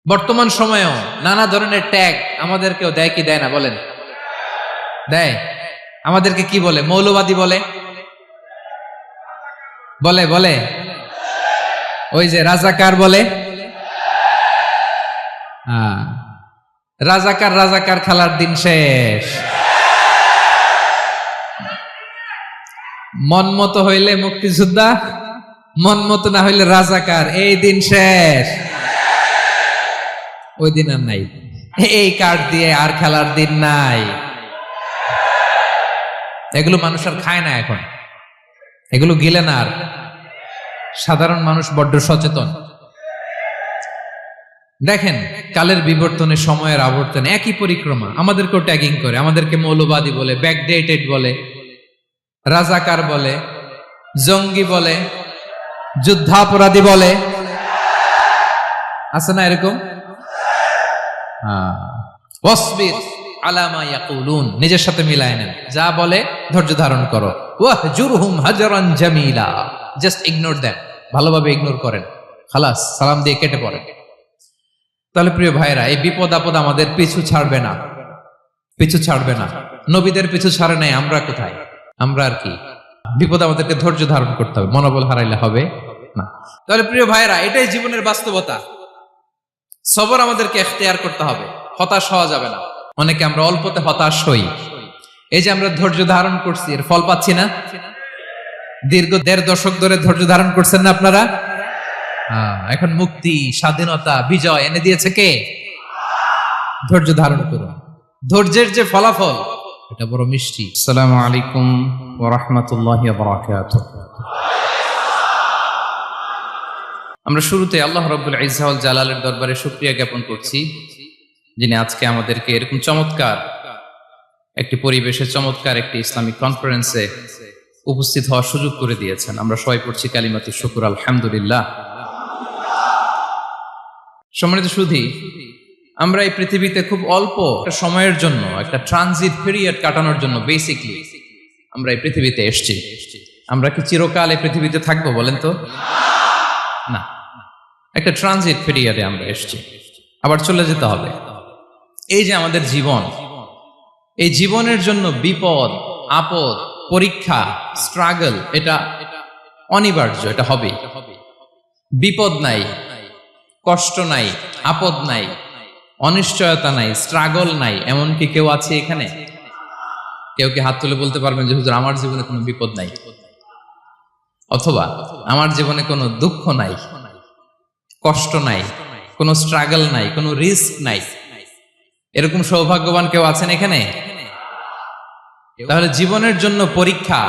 বর্তমান সময়েও নানা ধরনের ট্যাগ আমাদেরকেও দেয় কি দেয় না বলেন? দেয়। আমাদেরকে কি বলে? মৌলবাদী বলে, বলে বলে ওই যে রাজাকার বলে। রাজাকার রাজাকার খেলার দিন শেষ। মন মতো হইলে মুক্তিযোদ্ধা, মন মতো না হইলে রাজাকার, এই দিন শেষ। ওই দিন আর নাই, এই কার্ড দিয়ে আর খেলার দিন নাই। এগুলো মানুষ আর খায় না এখন, এগুলো গিলে না আর। সাধারণ মানুষ বড্ড সচেতন। দেখেন, কালের বিবর্তনে, সময়ের আবর্তনে একই পরিক্রমা আমাদেরকেও ট্যাগিং করে, আমাদেরকে মৌলবাদী বলে, ব্যাকডেটেড বলে, রাজাকার বলে, জঙ্গি বলে, যুদ্ধাপরাধী বলে। আছে না এরকম? ওয়াসবির আলা মা ইয়াকুলুন, নিজের সাথে মিলায় নেন, যা বলে ধৈর্য ধারণ করো। ওয়াহজুরহুম হাজরান জামিলা, জাস্ট ইগনোর দেম, ভালোভাবে ইগনোর করেন, খালাস, সালাম দিয়ে কেটে পড়েন। তাহলে প্রিয় ভাইরা, এই বিপদ আপদ আমাদের পিছু ছাড়বে না, পিছু ছাড়বে না। নবীদের পিছু ছাড়ে নাই, আমরা কোথায়? আমরা আর কি? বিপদ আমাদেরকে ধৈর্য ধারণ করতে হবে, মনোবল হারাইলে হবে না। তাহলে প্রিয় ভাইরা, এটাই জীবনের বাস্তবতা। সবর আমাদেরকে এখতিয়ার করতে হবে, হতাশ হওয়া যাবে না। অনেকে আমরা অল্পতে হতাশ হই। এই যে আমরা ধৈর্য ধারণ করছি, এর ফল পাচ্ছি না। দীর্ঘ 1.5 দশক ধরে ধৈর্য ধারণ করছেন না আপনারা? এখন মুক্তি, স্বাধীনতা, বিজয় এনে দিয়েছে কে? ধৈর্য ধারণ করুন। ধৈর্যের যে ফলাফল, এটা বড় মিষ্টি। আসসালামু আলাইকুম ওয়া রাহমাতুল্লাহি ওয়া বারাকাতুহু। আমরা শুরুতে আল্লাহ রাব্বুল ইজ্জা ওয়াল জালালের দরবারে শুকরিয়া জ্ঞাপন করছি, যিনি আজকে আমাদেরকে এরকম চমৎকার একটি পরিবেশে, চমৎকার একটি ইসলামিক কনফারেন্সে উপস্থিত হওয়ার সুযোগ করে দিয়েছেন। আমরা সবাই পড়ছি কালিমাতুশ শুকর, আলহামদুলিল্লাহ। সম্মানিত সুধী, আমরা এই পৃথিবীতে খুব অল্প একটা সময়ের জন্য, একটা ট্রানজিট পিরিয়ড কাটানোর জন্য বেসিকলি আমরা এই পৃথিবীতে এসেছি। আমরা কি চিরকাল এই পৃথিবীতে থাকবো বলেন তো? না, একটা ট্রানজিট পিরিয়ডে আমরা এসেছি, আবার চলে যেতে হবে। এই যে আমাদের জীবন, এই জীবনের জন্য বিপদ আপদ, পরীক্ষা, স্ট্রাগল, এটা অনিবার্য, এটা হবে। বিপদ নাই, কষ্ট নাই, আপদ নাই, অনিশ্চয়তা নাই, স্ট্রাগল নাই, এমনকি কেউ আছে এখানে? কেউ কি হাত তুলে বলতে পারবেন যে হুজুর আমার জীবনে কোনো বিপদ নাই, অথবা আমার জীবনে কোনো দুঃখ নাই, কষ্ট নাই, কোনো স্ট্রাগল নাই, কোনো রিস্ক নাই? এরকম সৌভাগ্যবান কেউ আছেন এখানে? তাহলে জীবনের জন্য পরীক্ষা,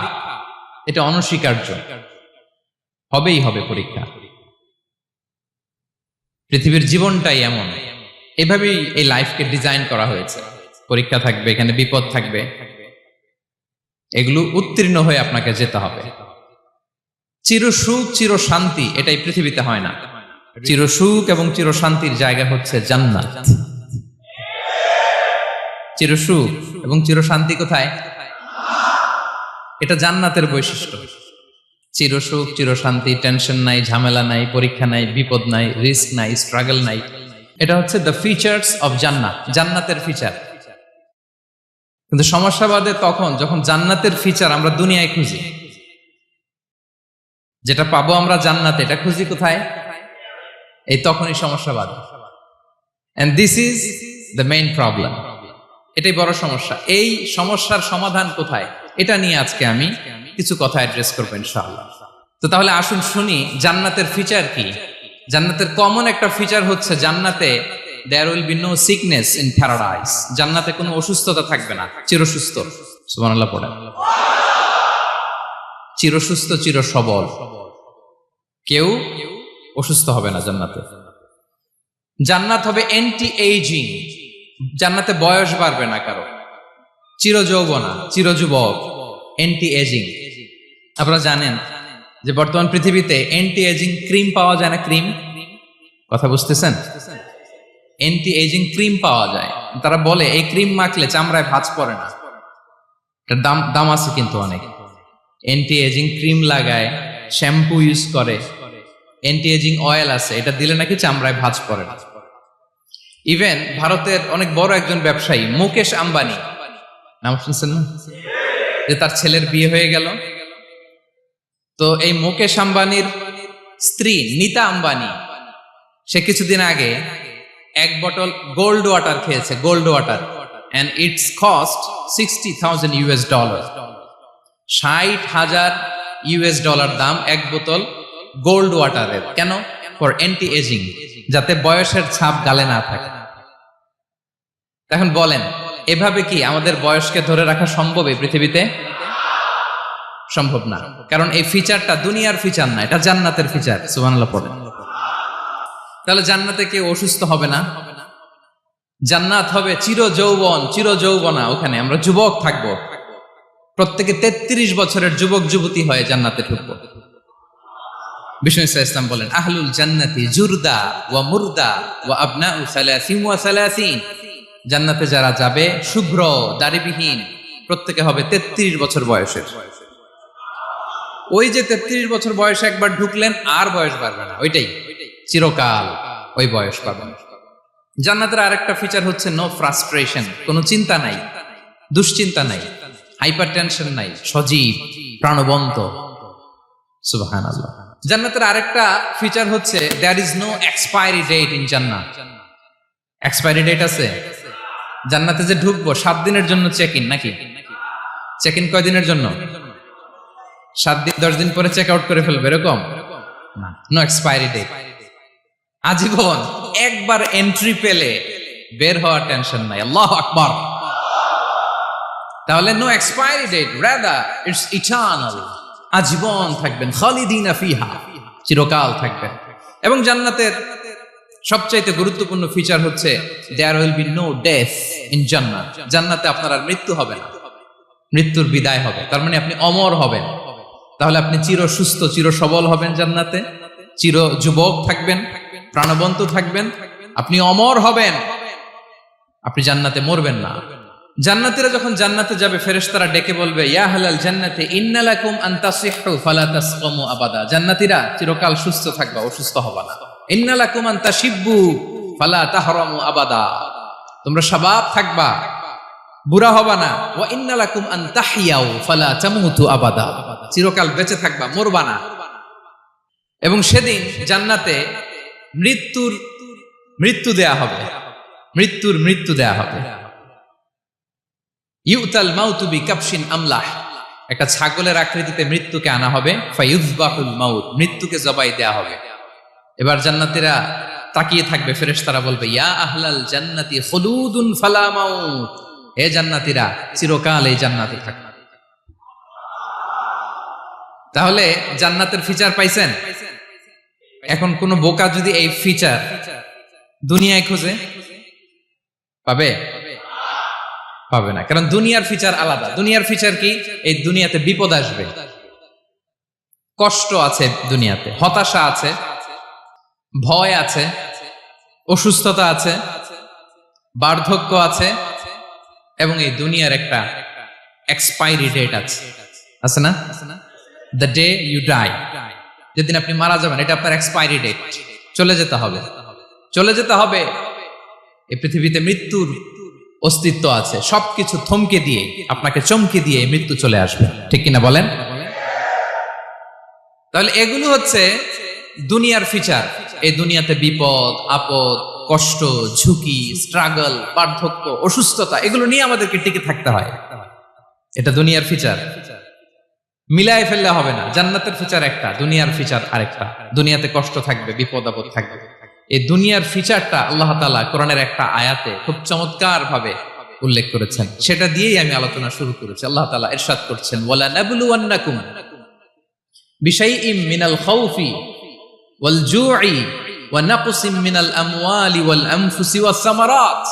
এটা অনস্বীকার্য, হবেই হবে পরীক্ষা। পৃথিবীর জীবনটাই এমন, এভাবেই এই লাইফকে ডিজাইন করা হয়েছে। পরীক্ষা থাকবে, এখানে বিপদ থাকবে, এগুলো উত্তীর্ণ হয়ে আপনাকে যেতে হবে। চির সুখ, চির শান্তি, এটাই পৃথিবীতে হয় না। চির সুখ এবং চির শান্তির জায়গা হচ্ছে জান্নাত। চির সুখ এবং চির শান্তি কোথায়? এটা জান্নাতের বৈশিষ্ট্য। চির সুখ, চির শান্তি, টেনশন নাই, ঝামেলা নাই, পরীক্ষা নাই, বিপদ নাই, রিস্ক নাই, স্ট্রাগল নাই, এটা হচ্ছে দ্য ফিচার্স অফ জান্নাত, জান্নাতের ফিচার। কিন্তু সমস্যা বাদে তখন যখন জান্নাতের ফিচার আমরা দুনিয়ায় খুঁজি। যেটা পাবো আমরা জান্নাতে, এটা খুঁজি কোথায়? এই তখনই সমস্যা বাদে। And this is the main problem. এটাই বড় সমস্যা। এই সমস্যার সমাধান কোথায়, এটা নিয়ে আজকে আমি কিছু কথা অ্যাড্রেস করবো ইনশাআল্লাহ। তো তাহলে আসুন শুনি জান্নাতের ফিচার কি। জান্নাতের কমন একটা ফিচার হচ্ছে জান্নাতে there will be no sickness in paradise. জান্নাতে কোনো অসুস্থতা থাকবে না, চিরসুস্থ। সুবহানাল্লাহ পড়েন। চিরসুস্থ, চির সবল, কেউ অসুস্থ হবে না জান্নাতে। জান্নাত হবে অ্যান্টি এইজিং, জান্নাতে বয়স বাড়বে না কারো, চির যৌবনা, চির যুবক, অ্যান্টি এজিং। আপনারা জানেন যে বর্তমান পৃথিবীতে অ্যান্টি এজিং ক্রিম পাওয়া যায় না? ক্রিম, কথা বুঝতেছেন? অ্যান্টি এজিং ক্রিম পাওয়া যায়। তারা বলে এই ক্রিম মাখলে চামড়ায় ভাঁজ পড়ে না। এটার দাম আছে কিন্তু অনেক। অ্যান্টি এজিং ক্রিম লাগায়, শ্যাম্পু ইউজ করে, অ্যান্টি এজিং অয়েল আছে, এটা দিলে নাকি চামড়ায় ভাঁজ পড়ে না। ইভেন ভারতের অনেক বড় একজন ব্যবসায়ী মুকেশ আম্বানি, নাম শুনছেন না, যে তার ছেলের বিয়ে হয়ে গেল। তো এই মুকেশ আম্বানির স্ত্রী নীতা আম্বানি, সে কিছুদিন আগে এক বটল গোল্ড ওয়াটার খেয়েছে, gold water, and its cost $60,000 $60,000 দাম এক বোতল গোল্ড ওয়াটারের। কেন? ফর অ্যান্টি এজিং, যাতে বয়সের ছাপ গালে না থাকে। এখন বলেন, এভাবে কি আমাদের বয়সকে ধরে রাখা সম্ভব এই পৃথিবীতে? সম্ভব না, কারণ এই ফিচারটা দুনিয়ার ফিচার না, এটা জান্নাতের ফিচার। সুবহানাল্লাহ পড়েন। তাহলে জান্নাতে কেউ অসুস্থ হবে না, জান্নাত হবে চির যৌবন, চির যৌবনা। ওখানে আমরা যুবক থাকবো, প্রত্যেকে 33 বছরের যুবক যুবতী হয়ে জান্নাতে ঢুকবো। বিষ্ণু ইসলাম বলেন, আহলুল জান্নাতি জুরদা ওয়া মুরদা ওয়া আবনাউ সালাসিন ওয়া সালাসিন। জান্নাতে যারা যাবে শুভ্র দাড়িবিহীন, প্রত্যেকে হবে 33 বছর বয়সের। ওই যে 33 বছর বয়সে একবার ঢুকলেন, আর বয়স বাড়বে না, ওইটাই চিরকাল ওই বয়স পাবেন। জান্নাতের আরেকটা ফিচার হচ্ছে নো ফ্রাস্ট্রেশন, কোনো চিন্তা নাই, দুশ্চিন্তা নাই, হাইপার টেনশন নাই, সজীব প্রাণবন্ত। সুবহানাল্লাহ। জান্নাতের আরেকটা ফিচার হচ্ছে there is no expiry date in জান্নাত। এক্সপায়ারি ডেট আছে? জান্নাতে যে ঢুকবো 7 দিনের জন্য চেক ইন, নাকি? চেক ইন কয় দিনের জন্য? 7 দিন, 10 দিন পরে চেক আউট করে ফেলবে, এরকম না। নো এক্সপায়ারি ডেট, আজীবন। একবার এন্ট্রি পেলে বের হওয়ার টেনশন নাই। আল্লাহু আকবার। তাহলে no expiry date, rather it's eternal, আজীবন থাকবেন, খালিদিনা ফিহা, চিরকাল থাকবেন। এবং জান্নাতের সবচাইতে গুরুত্বপূর্ণ ফিচার হচ্ছে there will be no death in জান্নাত। জান্নাতে আপনার আর মৃত্যু হবে না, মৃত্যুর বিদায় হবে। তার মানে আপনি অমর হবেন। তাহলে আপনি চির সুস্থ, চির সবল হবেন জান্নাতে, চির যুবক থাকবেন, প্রাণবন্ত থাকবেন, আপনি অমর হবেন, আপনি জান্নাতে মরবেন না। জান্নাতীরা যখন জান্নাতে যাবে, ফেরেশতারা ডেকে বলবে, ইয়া আহলাল জান্নাতি ইন্না লাকুম আন তাসিহু ফালা তাসকামু আবাদা। জান্নাতীরা চিরকাল সুস্থ থাকবা, অসুস্থ হবা না। ইন্না লাকুম আন তাশিব্বু ফালা তাহরামু আবাদা, তোমরা শাবাব থাকবা, বুড়া হবা না। ওয়া ইন্না লাকুম আন তাহইয়াউ ফালা তামুতু আবাদা, চিরকাল বেঁচে থাকবা, মরবা না। এবং সেদিন জান্নাতে মৃত্যু দেয়া হবে, মৃত্যু দেয়া হবে। ইউতাল মাউতু বিকাবশিন আমলাহ, একটা ছাগলের আকৃতিতে মৃত্যুকে আনা হবে। ফায়ুযবাহুল মাউত, মৃত্যুকে জবাই দেয়া হবে। এবার জান্নাতীরা তাকিয়ে থাকবে, ফেরেশতারা বলবে, ইয়া আহলাল জান্নাতি খুলুদুন ফালা মাউত, হে জান্নাতীরা চিরকাল এই জান্নাতে থাকবে। তাহলে জান্নাতের ফিচার পাইছেন? এখন কোন বোকা যদি এই ফিচার দুনিয়ায় খোঁজে, পাবে? পাবে না, কারণ দুনিয়ার ফিচার আলাদা। দুনিয়ার ফিচার কি? এই দুনিয়াতে বিপদ আসবে, কষ্ট আছে দুনিয়াতে, হতাশা আছে, ভয় আছে, অসুস্থতা আছে, বার্ধক্য আছে, এবং এই দুনিয়ার একটা এক্সপায়ারি ডেট আছে না? দ্য ডে ইউ ডাই, যেদিন আপনি মারা যাবেন, এটা আপনার এক্সপায়ারি ডেট। চলে যেতে হবে, চলে যেতে হবে। এই পৃথিবীতে মৃত্যুর অস্তিত্ব আছে। সবকিছু থমকে দিয়ে, আপনাকে চমকে দিয়ে মৃত্যু চলে আসবে, ঠিক কিনা বলেন? তাহলে এগুলো হচ্ছে দুনিয়ার ফিচার। এই দুনিয়াতে বিপদ আপদ, কষ্ট, ঝুঁকি, স্ট্রাগল, বার্ধক্য, অসুস্থতা, এগুলো নিয়ে আমাদেরকে টিকে থাকতে হয়। এটা দুনিয়ার ফিচার, মিলায় ফেললে হবে না। জান্নাতের ফিচার একটা, দুনিয়ার ফিচার আরেকটা। দুনিয়াতে কষ্ট থাকবে, বিপদ আপদ থাকবে। এই দুনিয়ার ফিচারটা আল্লাহ তাআলা কোরআনের একটা আয়াতে খুব চমৎকার ভাবে উল্লেখ করেছেন। সেটা দিয়েই আমি আলোচনা শুরু করেছি। আল্লাহ তাআলা ইরশাদ করছেন, ওয়ালা নাবলুওয়ান্নাকুম বিশাইইম মিনাল খাউফি ওয়াল জুই ওয়া নাকসিম মিনাল আমওয়ালি ওয়াল আনফুসি ওয়াস সামারাত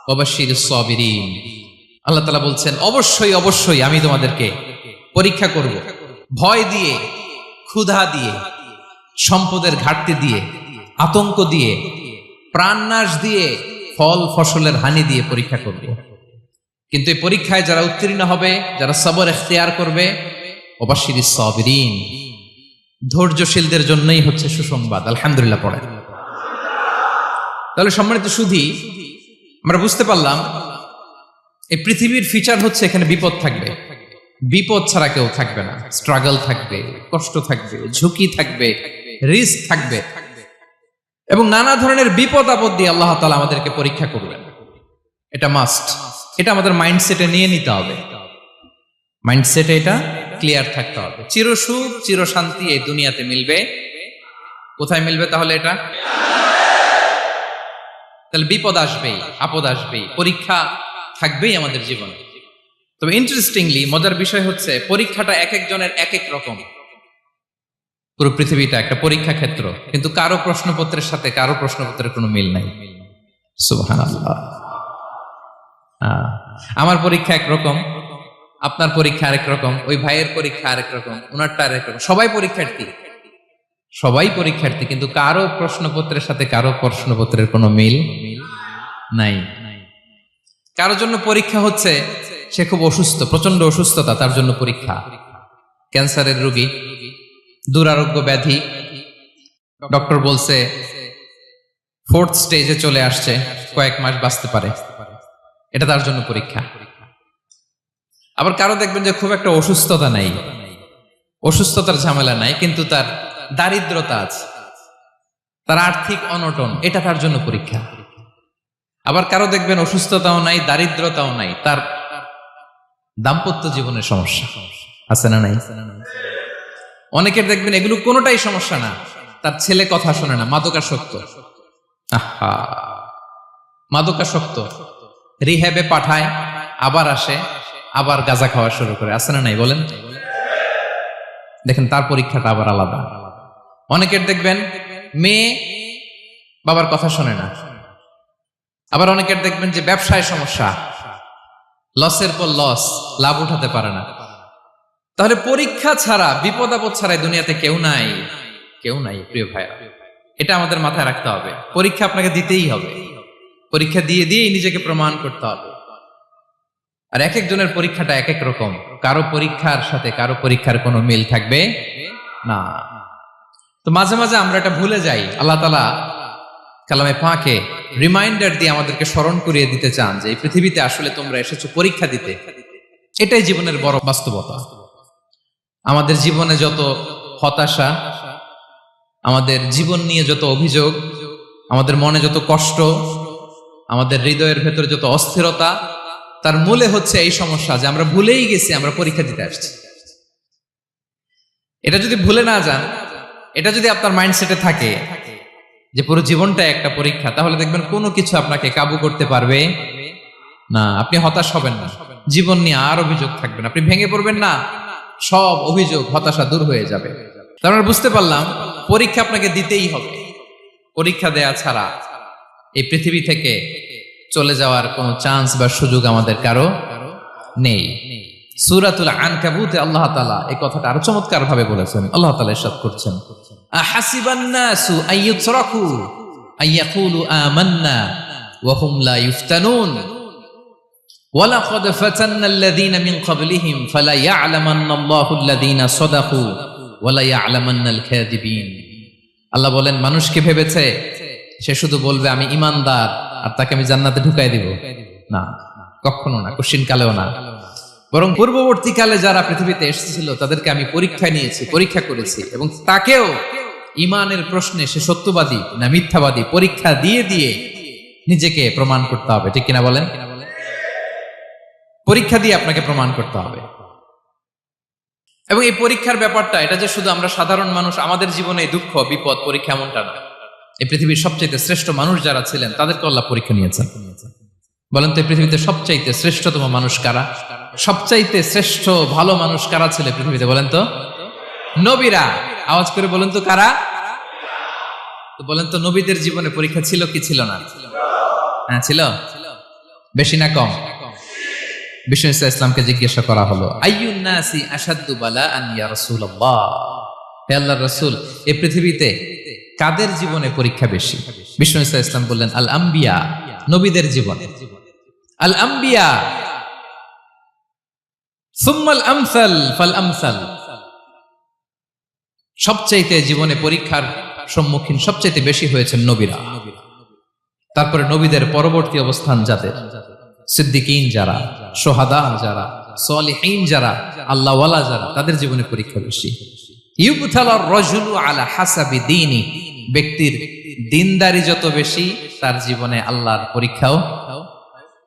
ওয়া বাশশিরিস সাবিরিন। আল্লাহ তাআলা বলছেন, অবশ্যই অবশ্যই আমি তোমাদেরকে পরীক্ষা করব, ভয় দিয়ে, ক্ষুধা দিয়ে, সম্পদের ঘাটতি দিয়ে, আতঙ্ক দিয়ে, প্রাণনাশ দিয়ে, ফল ফসলের হানি দিয়ে পরীক্ষা করব। কিন্তু এই পরীক্ষায় যারা উত্তীর্ণ হবে, যারা সবর ইখতিয়ার করবে, ওয়াবাশশিরিস সাবিরিন, ধৈর্যশীলদের জন্যই হচ্ছে সুসংবাদ। আলহামদুলিল্লাহ পড়ে। তাহলে সম্মানিত সুধী, আমরা বুঝতে পারলাম এই পৃথিবীর ফিচার হচ্ছে এখানে বিপদ থাকবে, বিপদ ছাড়া কেউ থাকবে না। স্ট্রাগল থাকবে, কষ্ট থাকবে, ঝুঁকি থাকবে, রিস্ক থাকবে, এবং নানা ধরনের বিপদ আপদ দিয়ে আল্লাহ তাআলা আমাদেরকে পরীক্ষা করবেন। এটা মাস্ট, এটা আমাদের মাইন্ডসেটে নিয়ে নিতে হবে, মাইন্ডসেটে এটা ক্লিয়ার থাকতে হবে। চিরসুখ চিরশান্তি এই দুনিয়াতে মিলবে, কোথায় মিলবে তাহলে এটা? তাহলে বিপদ আসবেই, আপদ আসবেই, পরীক্ষা থাকবেই আমাদের জীবনে। তবে ইন্টারেস্টিংলি মজার বিষয় হচ্ছে পরীক্ষাটা এক একজনের এক এক রকম। পুরো পৃথিবীটা একটা পরীক্ষা ক্ষেত্র, কিন্তু কারো প্রশ্নপত্রের সাথে কারো প্রশ্নপত্রের কোনো মিল নাই। সুবহানাল্লাহ। আমার পরীক্ষা একরকম, আপনার পরীক্ষা আরেক রকম, ওই ভাইয়ের পরীক্ষা আরেক রকম, ওনারটা আরেক রকম। সবাই পরীক্ষার্থী, সবাই পরীক্ষার্থী, কিন্তু কারো প্রশ্নপত্রের সাথে কারো প্রশ্নপত্রের কোনো মিল নাই। কারো জন্য পরীক্ষা হচ্ছে সে খুব অসুস্থ, প্রচন্ড অসুস্থতা, তার জন্য পরীক্ষা। ক্যান্সারের রোগী, দুরারোগ্য ব্যাধি, ডক্টর বলছে 4th স্টেজে চলে আসছে, কয়েক মাস বাঁচতে পারে, এটা তার জন্য পরীক্ষা। আবার কারো দেখবেন যে খুব একটা অসুস্থতা নাই, অসুস্থতার ঝামেলা নাই, কিন্তু তার দারিদ্রতা আছে, তার আর্থিক অনটন, এটা তার জন্য পরীক্ষা। আবার কারো দেখবেন অসুস্থতাও নাই, দারিদ্রতাও নাই, তার দাম্পত্য জীবনের সমস্যা আছে না নাই? অনেকের দেখবেন এগুলো কোনোটাই সমস্যা না, তার ছেলে কথা শোনে না, মাদকাসক্ত। আহা, মাদকাসক্ত, রিহ্যাবে পাঠায়, আবার আসে, আবার গাঁজা খাওয়া শুরু করে, আছে না নাই বলেন? দেখেন তার পরীক্ষাটা আবার আলাদা। অনেকের দেখবেন মেয়ে বাবার কথা শোনে না। আবার অনেকের দেখবেন যে ব্যবসায় সমস্যা, লসের পর লস, লাভ উঠাতে পারে না। তাহলে পরীক্ষা ছাড়া, বিপদ আপদ ছাড়া দুনিয়াতে কেউ নাই, কেউ নাই প্রিয় ভাইরা। এটা আমাদের মাথায় রাখতে হবে। পরীক্ষা আপনাকে দিতেই হবে, পরীক্ষা দিয়ে দিয়েই নিজেকে প্রমাণ করতে হবে। আর এক একজনের পরীক্ষাটা এক এক রকম, কারো পরীক্ষার সাথে কারো পরীক্ষার কোনো মিল থাকবে না। তো মাঝে মাঝে আমরা এটা ভুলে যাই। আল্লাহ তাআলা কালামে পাকে রিমাইন্ডার দিয়ে আমাদেরকে স্মরণ করিয়ে দিতে চান যে এই পৃথিবীতে আসলে তোমরা এসেছো পরীক্ষা দিতে। এটাই জীবনের বড় বাস্তবতা। আমাদের জীবনে যত হতাশা, আমাদের জীবন নিয়ে যত অভিযোগ, আমাদের মনে যত কষ্ট, আমাদের হৃদয়ের ভেতরে যত অস্থিরতা, তার মূলে হচ্ছে এই সমস্যা যে আমরা ভুলেই গেছি আমরা পরীক্ষা দিতে আসছি। এটা যদি ভুলে না যান, এটা যদি আপনার মাইন্ডসেটে থাকে যে পুরো জীবনটা একটা পরীক্ষা, তাহলে দেখবেন কোনো কিছু আপনাকে কাবু করতে পারবে না। আপনি হতাশ হবেন না, জীবন নিয়ে আর অভিযোগ থাকবে না, আপনি ভেঙে পড়বেন না, সব অভিযোগ হতাশা দূর হয়ে যাবে। তার মানে বুঝতে পারলাম পরীক্ষা আপনাকে দিতেই হবে। পরীক্ষা দেয়া ছাড়া এই পৃথিবী থেকে চলে যাওয়ার কোনো চান্স বা সুযোগ আমাদের কারো নেই। সূরাতুল আনকাবুতে আল্লাহ তাআলা এই কথাটা আরো চমৎকার ভাবে বলেছেন। আল্লাহ তাআলা ইরশাদ করছেন, আহাসিবান নাসু আইয়ুতরাকু আইয়াকুলু আমান্না ওয়া হুম লা ইফতানুন ওয়ালাকাদ ফাতান্নাল্লাযীনা মিন ক্বাবলিহিম ফালা ইয়া'লামান্নাল্লাহু আল্লাযীনা সাদাকু ওয়া লা ইয়া'লামান্নাল কাযিবিন। আল্লাহ বলেন, মানুষ কি ভেবেছে সে শুধু বলবে আমি ঈমানদার আর তাকে আমি জান্নাতে ঢুকাই দিব? না, কখনো না, কোশ্চিন কালেও না। বরং পূর্ববর্তীকালে যারা পৃথিবীতে এসেছিল তাদেরকে আমি পরীক্ষা নিয়েছি, পরীক্ষা করেছি, এবং তাকেও ঈমানের প্রশ্নে সে সত্যবাদী না মিথ্যাবাদী পরীক্ষা দিয়ে দিয়ে নিজেকে প্রমাণ করতে হবে। ঠিক কিনা বলেন? পরীক্ষা দিয়ে আপনাকে প্রমাণ করতে হবে। এবং এই পরীক্ষার ব্যাপারটা, এটা যে শুধু আমরা সাধারণ মানুষ আমাদের জীবনে দুঃখ বিপদ পরীক্ষা এমনটা না। এই পৃথিবীর সবচাইতে শ্রেষ্ঠ মানুষ যারা ছিলেন তাদেরকে আল্লাহ পরীক্ষা নিয়েছেন। বলেন তো এই পৃথিবীতে সবচাইতে শ্রেষ্ঠতম মানুষ কারা? সবচাইতে শ্রেষ্ঠ ভালো মানুষ কারা ছিল পৃথিবীতে? বলেন তো নবীরা। আওয়াজ করে বলেন তো কারা? তো বলেন তো নবীদের জীবনে পরীক্ষা ছিল কি ছিল না? হ্যাঁ ছিল। বেশি না কম? বিষ্ণু ইসলামকে জিজ্ঞাসা করা হলো, আইয়ুন নাসি আশাদ্দু বালাআন ইয়া রাসূলুল্লাহ, হে আল্লাহর রাসূল এই পৃথিবীতে কাদের জীবনে পরীক্ষা বেশি? বিষ্ণু ইসলাম বললেন, আল আম্বিয়া, নবীদের জীবন। আল আম্বিয়া সুম্মাল আমসাল ফাল আমসাল, সবচাইতে জীবনে পরীক্ষার সম্মুখীন সবচাইতে বেশি হয়েছেন নবীরা। তারপরে নবীদের পরবর্তী অবস্থান যাদের, সিদ্দিকিন যারা, সোহাদা যারা, সলিহিন যারা, আল্লাহওয়ালা যারা, তাদের জীবনে পরীক্ষা বেশি। ইউবতালার রাজুলু আলা হাসাবি দীনি, ব্যক্তির দিনদারি যত বেশি তার জীবনে আল্লাহর পরীক্ষাও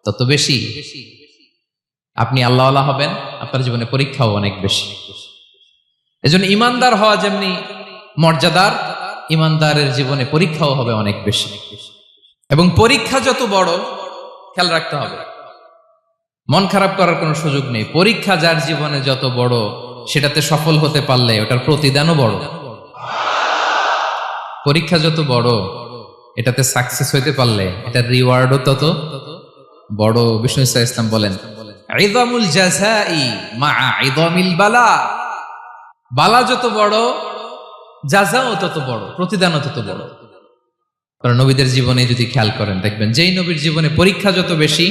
তত বেশি। আপনি আল্লাহওয়ালা হবেন, আপনার জীবনে পরীক্ষাও অনেক বেশি। এজন্য ইমানদার হওয়া যেমনি মর্যাদার, ইমানদারের জীবনে পরীক্ষাও হবে অনেক বেশি। এবং পরীক্ষা যত বড়, খেয়াল রাখতে হবে, মন খারাপ করার কোনো সুযোগ নেই। পরীক্ষা যার জীবনে যত বড়, সেটাতে সফল হতে পারলে ওটার প্রতিদানও বড়। পরীক্ষা যত বড়, এটাতে সাকসেস হইতে পারলে এটার রিওয়ার্ডও তত বড়। বিষ্ণু ইসলাম বলেন, ইযামুল জাযাই মাআ ইযামিল বালা, বালা যত বড়, জাযাও তত বড়, প্রতিদানও তত বড়। কারণ নবীদের জীবনে যদি খেয়াল করেন, দেখবেন যেই নবীর জীবনে পরীক্ষা যত বেশি,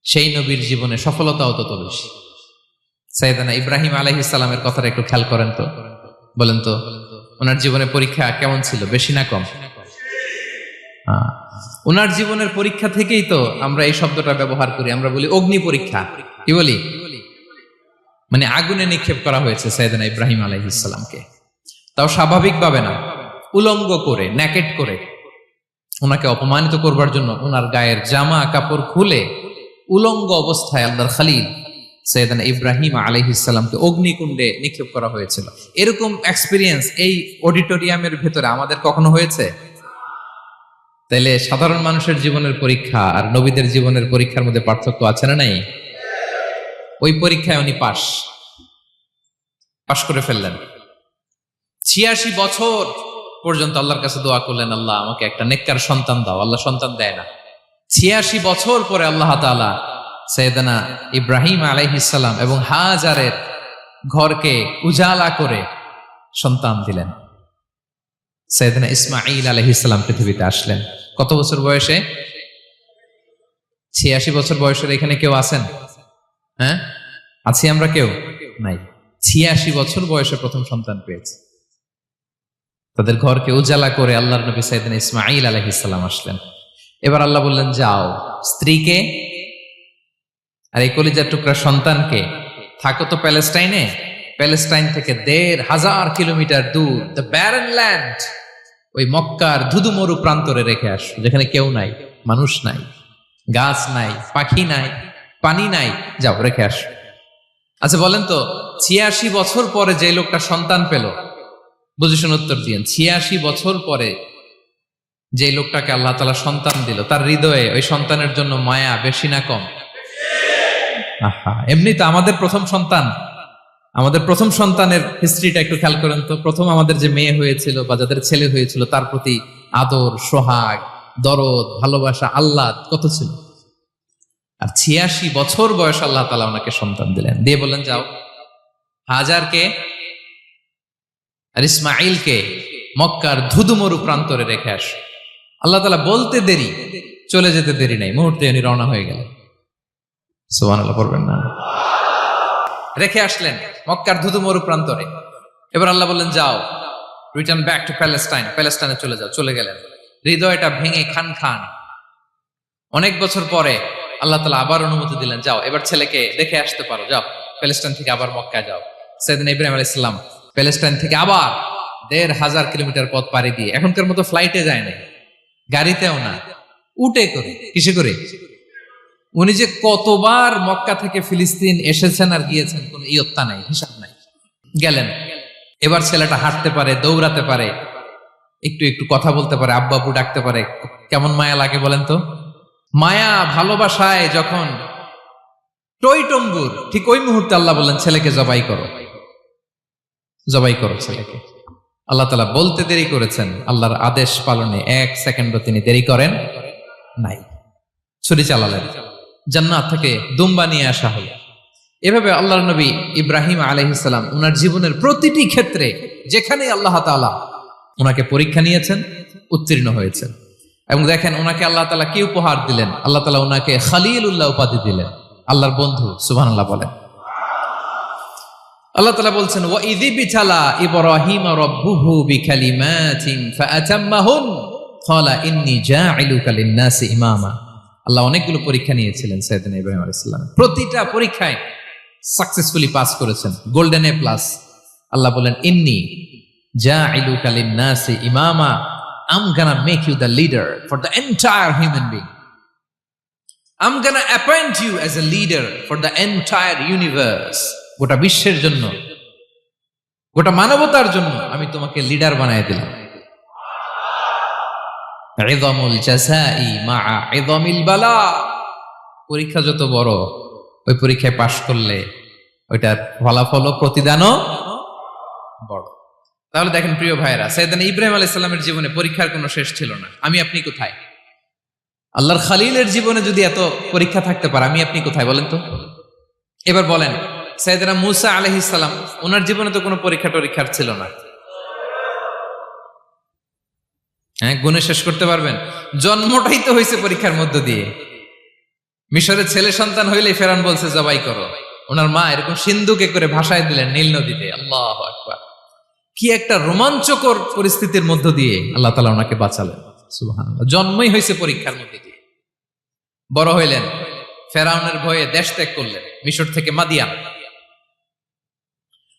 সেই নবীর জীবনে সফলতাও তত বেশি। সাইয়েদনা ইব্রাহিম আলাইহিস সালামের কথাটা একটু খেয়াল করেন তো, বলেন তো ওনার জীবনে পরীক্ষা কেমন ছিল, বেশি না কম? ওনার জীবনের পরীক্ষা থেকেই তো আমরা এই শব্দটা ব্যবহার করি, আমরা বলি অগ্নি পরীক্ষা। কি বলি? মানে আগুনে নিক্ষেপ করা হয়েছে সাইয়েদনা ইব্রাহিম আলাইহিস সালামকে, তাও স্বাভাবিকভাবে না, উলঙ্গ করে, ন্যাকেট করে ওনাকে অপমানিত করবার জন্য ওনার গায়ের জামা কাপড় খুলে উলঙ্গ অবস্থায় আল্লাহর খলিল সাইয়েদনা ইব্রাহিম আলাইহিস সালামকে অগ্নিকুণ্ডে নিক্ষেপ করা হয়েছিল। এরকম এক্সপেরিয়েন্স এই অডিটোরিয়ামের ভেতরে আমাদের কখনো হয়েছে? তাইলে সাধারণ মানুষের জীবনের পরীক্ষা আর নবীদের জীবনের পরীক্ষার মধ্যে পার্থক্য আছে না নাই? ওই পরীক্ষায় উনি পাশ করে ফেললেন। 86 বছর পর্যন্ত আল্লাহর কাছে দোয়া করলেন, আল্লাহ আমাকে একটা নেককার সন্তান দাও। আল্লাহ সন্তান দেয় না। 86 বছর পরে আল্লাহ তাআলা সাইয়েদনা ইব্রাহিম আলাইহিস সালাম এবং হাজারের ঘরকে উজালা করে সন্তান দিলেন। সাইয়েদনা ইসমাঈল আলাইহিস সালাম পৃথিবীতে আসলেন কত বছর বয়সে? 86 বছর বয়সের এখানে কেউ আছেন? হ্যাঁ, আছি আমরা? কেউ নাই। 86 বছর বয়সে প্রথম সন্তান পেয়েছে। তাদের ঘরকে উজালা করে আল্লাহর নবী সাইয়েদনা ইসমাঈল আলাইহিস সালাম আসলেন। এবার আল্লাহ বললেন, যাও স্ত্রীকে আর এই কলিজার টুকরা সন্তানকে, থাকো তো প্যালেস্টাইনে, প্যালেস্টাইন থেকে ১,৫০০ কিলোমিটার দূর, দ্য ব্যারেন ল্যান্ড, ওই মক্কার ধুধুমরু প্রান্তরে রেখে আসো, যেখানে কেউ নাই, মানুষ নাই, গাছ নাই, পাখি নাই, পানি নাই, যাও রেখে আসো। আচ্ছা বলেন তো, ৮৬ বছর পরে যে লোকটা সন্তান পেল, বুঝে শুনে উত্তর দিয়েন, ৮৬ বছর পরে যে লোকটাকে আল্লাহ তাআলা সন্তান দিল, তার হৃদয়ে ওই সন্তানের জন্য মায়া বেশি না কম? এমনি তো আমাদের প্রথম সন্তানের হিস্ট্রিটা একটু খেয়াল করেন তো। প্রথম আমাদের যে মেয়ে হয়েছিল বা যাদের ছেলে হয়েছিল, তার প্রতি আদর, সোহাগ, দরদ, ভালোবাসা, আল্লাহ কত ছিল। আর ৮৬ বছর বয়স আল্লাহ তাআলা ওনাকে সন্তান দিলেন, দিয়ে বললেন, যাও হাজারকে আর ইসমাঈলকে মক্কার ধুধুমরু প্রান্তরে রেখে আস। আল্লাহ তাআলা বলতে দেরি, চলে যেতে দেরি নাই, মুহূর্তে উনি রওনা হয়ে গেলেন। সুবহানাল্লাহ পড়বেন না? রেখে আসলেন মক্কার ধুধুমরু প্রান্তরে। এবার আল্লাহ বললেন, যাও রিটার্ন ব্যাক টু প্যালেস্টাইন, প্যালেস্টাইনে চলে যাও। চলে গেলেন, হৃদয়টা ভেঙে খান খান। অনেক বছর পরে আল্লাহ তাআলা আবার অনুমতি দিলেন, যাও এবার ছেলেকে দেখে আসতে পারো, যাও প্যালেস্টাইন থেকে আবার মক্কায় যাও। সাইয়েদনা ইব্রাহিম আলাইহিস সালাম প্যালেস্টাইন থেকে আবার ১,৫০০ কিলোমিটার পথ পাড়ি দিয়ে, এখনকার মতো ফ্লাইটে যায় না, গাড়িতেও না, উটে করে। কিসে করে? উনি যে কতবার মক্কা থেকে ফিলিস্তিন এসেছেন আর গিয়েছেন, কোন ইয়ত্তা নাই, হিসাব নাই। গেলেন, এবার ছেলেটা হাঁটতে পারে, দৌড়াতে পারে, একটু একটু কথা বলতে পারে, আব্বু আব্বু ডাকতে পারে। কেমন মায়া লাগে বলেন তো? মায়া ভালোবাসায় যখন টইটম্বুর, ঠিক ওই মুহূর্তে আল্লাহ বললেন, ছেলেকে জবাই করো, জবাই করো ছেলেকে। আল্লাহ তাআলা বলতে দেরি করেছেন, আল্লাহর আদেশ পালনে ১ সেকেন্ডও তিনি দেরি করেন নাই। ছুরি চালালেন, জান্নাত থেকে দুম্বা নিয়ে আসা হলো। এভাবে আল্লাহর নবী ইব্রাহিম আলাইহিস সালাম ওনার জীবনের প্রতিটি ক্ষেত্রে যেখানে আল্লাহ তাআলা ওনাকে পরীক্ষা নিয়েছেন, উত্তীর্ণ হয়েছেন। এবং দেখেন ওনাকে আল্লাহ তাআলা কি উপহার দিলেন। আল্লাহ তাআলা ওনাকে খলিলুল্লাহ উপাধি দিলেন, আল্লাহর বন্ধু। সুবহানাল্লাহ বলেন। আল্লাহ তাআলা বলছেন, ওয়া ইযি বিতালা ইব্রাহিম রাব্বুহু বিকালিমাতিন ফাআতাম্মাহুন, ক্বালা ইন্নী জাইলুকা লিন-নাসি ইমামা। আল্লাহ অনেকগুলো পরীক্ষা নিয়েছিলেন সাইয়েদনা ইব্রাহিম আলাইহিস সালাম, প্রতিটা পরীক্ষায় সাকসেসফুলি পাস করেছেন, গোল্ডেন এ প্লাস। আল্লাহ বলেন ইন্নী জাইলুকা লিন-নাসি ইমামা, I'm gonna make you the leader for the entire human being. I'm gonna appoint you as a leader for the entire universe. গোটা বিশ্বের জন্য, গোটা মানবতার জন্য আমি তোমাকে লিডার বানায় দিলাম। ইযামুল জাযাই মা'a ইযামিল বালা। পরীক্ষা যত বড়, ওই পরীক্ষায় পাশ করলে ওইটার ফলাফল ও প্রতিদানও বড়। তাহলে দেখেন প্রিয় ভাইরা, সাইয়েদনা ইব্রাহিম আলাইহিস সালামের জীবনে পরীক্ষার কোনো শেষ ছিল না। আমি আপনি কোথায়? আল্লাহর খালিলের জীবনে যদি এত পরীক্ষা থাকতে পারে, আমি আপনি কোথায় বলেন তো? এবার বলেন, সাইয়েদনা মূসা আলাইহিস সালাম, ওনার জীবনে তো কোনো পরীক্ষার ছিল না। হ্যাঁ, গুণে শেষ করতে পারবেন? জন্মটাই তো হয়েছে পরীক্ষার মধ্য দিয়ে। মিশরের ছেলে সন্তান হইলে ফেরাউন বলছে জবাই করো, ওনার মা এরকম সিন্ধুকে করে ভাসায় দিলেন নীল নদীতে। আল্লাহু আকবার! কি একটা রোমাঞ্চকর পরিস্থিতির মধ্য দিয়ে আল্লাহ তাআলা ওনাকে বাঁচালেন। সুবহানাল্লাহ। জন্মই হয়েছে পরীক্ষার মধ্যে দিয়ে। বড় হইলেন, ফেরাউনের ভয়ে দেশ ত্যাগ করলেন, মিশর থেকে মাদিয়ান।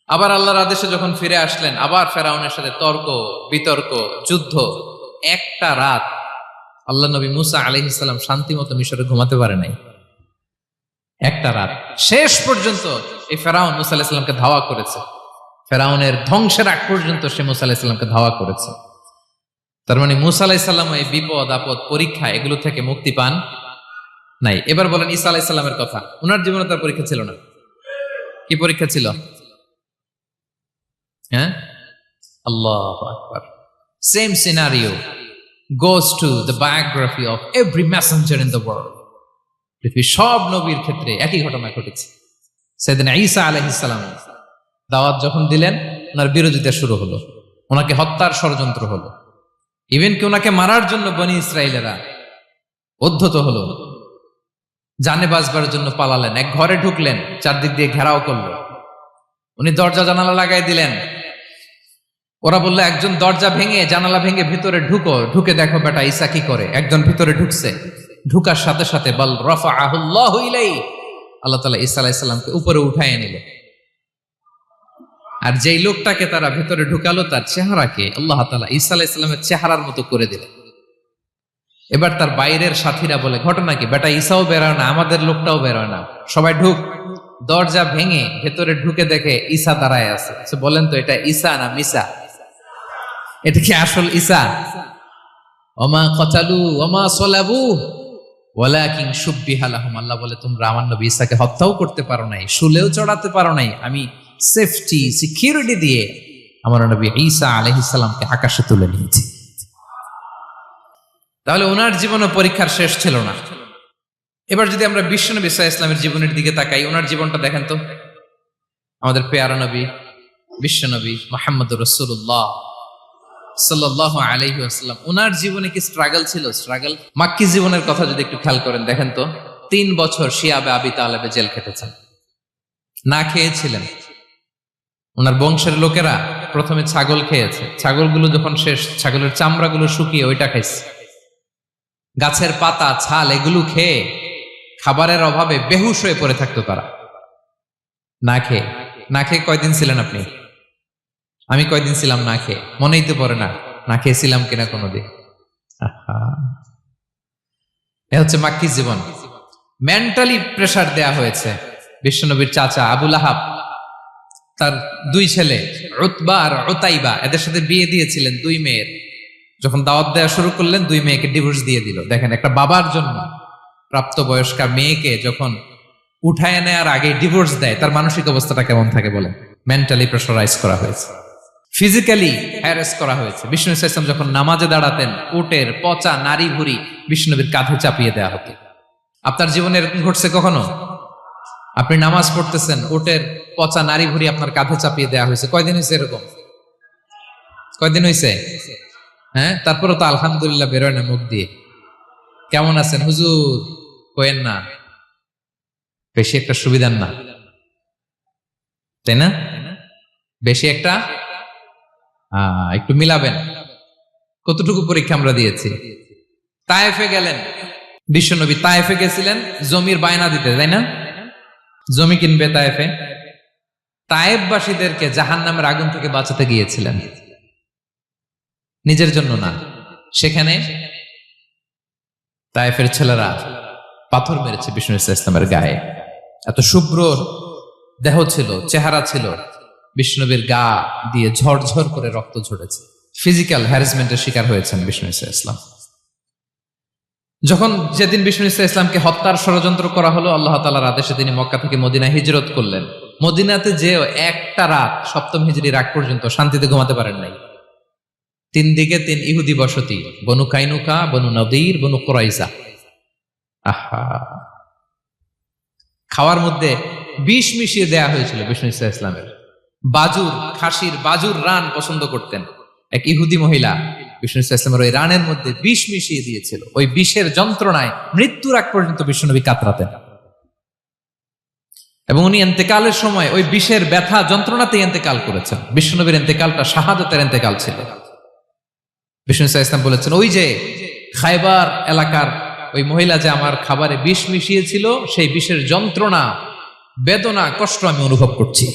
আবার আল্লাহর আদেশে যখন ফিরে আসলেন, আবার ফেরাউনের সাথে তর্ক বিতর্ক, যুদ্ধ। একটা রাত আল্লাহ নবী মূসা আলাইহিস সালাম শান্তি মতো মিশরে ঘুমাতে পারে নাই। একটা রাত। শেষ পর্যন্ত এই ফেরাউন মূসা আলাইহিস সালামকে ধাওয়া করেছে। ফেরাউনের ধ্বংসের আগ পর্যন্ত সে মূসা আলাইহিস সালামকে ধাওয়া করেছে। তার মানে মূসা আলাইহিস সালাম এই বিপদ আপদ পরীক্ষা এগুলো থেকে মুক্তি পান নাই। এবার বলেন ঈসা আলাইহিস সালামের কথা। ওনার জীবনে তার পরীক্ষা ছিল না। কি পরীক্ষা ছিল? হ্যাঁ, আল্লাহু আকবার। Same scenario goes to the biography of every messenger in the world. পৃথিবীর সব নবীর ক্ষেত্রে একই ঘটনা ঘটেছে। সাইয়েদনা ঈসা আলাইহিস সালাম দাওয়াত যখন দিলেন, ওনার বিরোধিতা শুরু হলো, ওনাকে হত্যার ষড়যন্ত্র হলো। ইভেন কি ওনাকে মারার জন্য বনি ইসরাইলেরা উদ্ধত হলো, জানে বাঁচবার জন্য পালালেন। এক ঘরে ঢুকলেন, চারদিক দিয়ে ঘেরাও করলো, উনি দরজা জানালা লাগাই দিলেন। ওরা বললো একজন দরজা ভেঙে জানালা ভেঙে ভিতরে ঢুকে দেখো বেটা ঈসা কি করে। একজন ভিতরে ঢুকছে, ঢুকার সাথে সাথে বল রাফাআহুল্লাহু ইলাইহি, আল্লাহ তাআলা ঈসা আলাইহিস সালামকে উপরে উঠায় নিল। আর যেই লোকটাকে তারা ভিতরে ঢুকালো, তার চেহারাকে আল্লাহ তাআলা ঈসা আলাইহিস সালামের চেহারার মতো করে দিলেন। এবার তার বাইরের সাথীরা বলে ঘটনা কি, বেটা ঈসাও বেরোয় না, আমাদের লোকটাও বেরোয় না, সবাই ঢুক। দরজা ভেঙে ভেতরে ঢুকে দেখে ঈসা দাঁড়ায় আছে। বলেন তো এটা ঈসা না মিসা? এটা কি আসল ঈসা? ওমা কতালু ওমা সলাবু ওয়ালাকিন শুব্বিহা লাহুম। আল্লাহ বলে তোমরা আমার নবী ঈসাকে হত্যাও করতে পারো নাই, শুলেও চড়াতে পারো নাই, আমি সেফটি সিকিউরিটি দিয়ে আমার নবী ঈসা আলাইহিস সালামকে আকাশে তুলে নিয়েছি। তাহলে ওনার জীবনে পরীক্ষার শেষ ছিল না। এবার যদি আমরা বিশ্বনবী সাল্লাল্লাহু আলাইহি ওয়াসাল্লামের জীবনের দিকে তাকাই, ওনার জীবনটা দেখেন তো। আমাদের পেয়ারা নবী বিশ্বনবী মুহাম্মদুর রাসূলুল্লাহ সাল্লাল্লাহু আলাইহি ওয়াসাল্লাম, ওনার জীবনে কি স্ট্রাগল ছিল? স্ট্রাগল। মাক্কি জীবনের কথা যদি একটু খেয়াল করেন, দেখেন তো 3 বছর শিয়াবে আবি তালেবে জেল খেটেছেন, না খেয়েছিলেন। ওনার বংশের লোকেরা প্রথমে ছাগল খেয়েছে, ছাগলগুলো যখন শেষ, ছাগলের চামড়াগুলো শুকিয়ে ওইটা খাইছে। গাছের পাতা ছাল এগুলো খেয়ে খাবারের অভাবে বেহুশ হয়ে পড়ে থাকতো তারা। না খেয়ে কয়দিন ছিলেন আপনি? আমি কয়দিন ছিলাম না খেয়ে? মনেই তো পড়ে না, না খেয়েছিলাম কিনা কোনোদিন। এ হচ্ছে মাক্কি জীবন। মেন্টালি প্রেসার দেয়া হয়েছে। বিশ্বনবীর চাচা আবু লাহাব, তার 2 ছেলে উতবা আর উতাইবা, এদের সাথে বিয়ে দিয়েছিলেন 2 মেয়ের। যখন দাওয়াত দেওয়া শুরু করলেন, 2 মেয়েকে ডিভোর্স দিয়ে দিল। দেখেন, একটা বাবার জন্য প্রাপ্তবয়স্কা মেয়েকে যখন উঠায় নেয়ার আগে ডিভোর্স দেয়, তার মানসিক অবস্থাটা কেমন থাকে বলেন? মেন্টালি প্রেসারাইজ করা হয়েছে, ফিজিক্যালি হ্যারাস করা হয়েছে। বিষ্ণু ইসলাম যখন নামাজে দাঁড়াতেন, উটের পচা নারী ভুঁড়ি বিষ্ণুনবীর কাঁধে চাপিয়ে দেওয়া হতো। আপনার জীবনে এরকম ঘটছে কখনো? আপনি নামাজ পড়তেছেন, উটের পচা নারী ভুঁড়ি আপনার কাঁধে চাপিয়ে দেওয়া হয়েছে। কয়দিন হয়েছে এরকম? কয়দিন হয়েছে? হ্যাঁ, তারপরে তো আলহামদুলিল্লাহ বেরোয় না মুখ দিয়ে। কেমন আছেন হুজুর কয়েন না, বেশি একটা সুবিধার না, তাই না? বেশি একটা একটু মিলাবেন। কতটুকু পরীক্ষা আমরা দিয়েছি? তায়েফে গেলেন বিশ্বনবী, তায়েফে গেছিলেন জমির বায়না দিতে, তাই না? জমি কিনবে তায়েফে। তায়েফবাসীদেরকে জাহান্নামের আগুন থেকে বাঁচাতে গিয়েছিলেন, নিজের জন্য না। সেখানে তায়েফের ছেলেরা পাথর মেরেছে বিষ্ণু ইসলামের গায়ে। এত শুভ্র দেহ ছিল, চেহারা ছিল, বিষ্ণুবীর গা দিয়ে ঝরঝর করে রক্ত ঝরেছে। ফিজিক্যাল হ্যারাসমেন্টের শিকার হয়েছেন বিষ্ণু ইসলাম। যখন যেদিন বিষ্ণু ইসলামকে হত্যার ষড়যন্ত্র করা হলো, আল্লাহ তাআলার আদেশে তিনি মক্কা থেকে মদিনায় হিজরত করলেন। মদিনাতে যে একটা রাত, সপ্তম হিজরির আগ পর্যন্ত শান্তিতে ঘুমাতে পারেন নাই। 3 দিকে 3 ইহুদি বসতি, বনু কাইনুকা, বনু নদীর, বনু কুরাইজা। আহা, খাওয়ার মধ্যে বিষ মিশিয়ে দেয়া হয়েছিল বিষ্ণু ইসলামের। বাজুর, খাসির বাজুর রান পছন্দ করতেন। এক ইহুদি মহিলা বিষ্ণু ইসলামের ওই রানের মধ্যে বিষ মিশিয়ে দিয়েছিল। ওই বিষের যন্ত্রণায় মৃত্যুর আগ পর্যন্ত বিশ্বনবী কাতরাতেন, এবং উনি ইন্তেকালের সময় ওই বিষের ব্যথা যন্ত্রণাতে ইন্তেকাল করেছেন। বিশ্বনবীর ইন্তেকালটা শাহাদাতের ইন্তেকাল ছিল। বিষ্ণু ইসলাম বলেছেন, ওই যে খায়বার এলাকার ওই মহিলা যে আমার খাবারে বিষ মিশিয়েছিল, সেই বিষের যন্ত্রণা, বেদনা, কষ্ট আমি অনুভব করছি।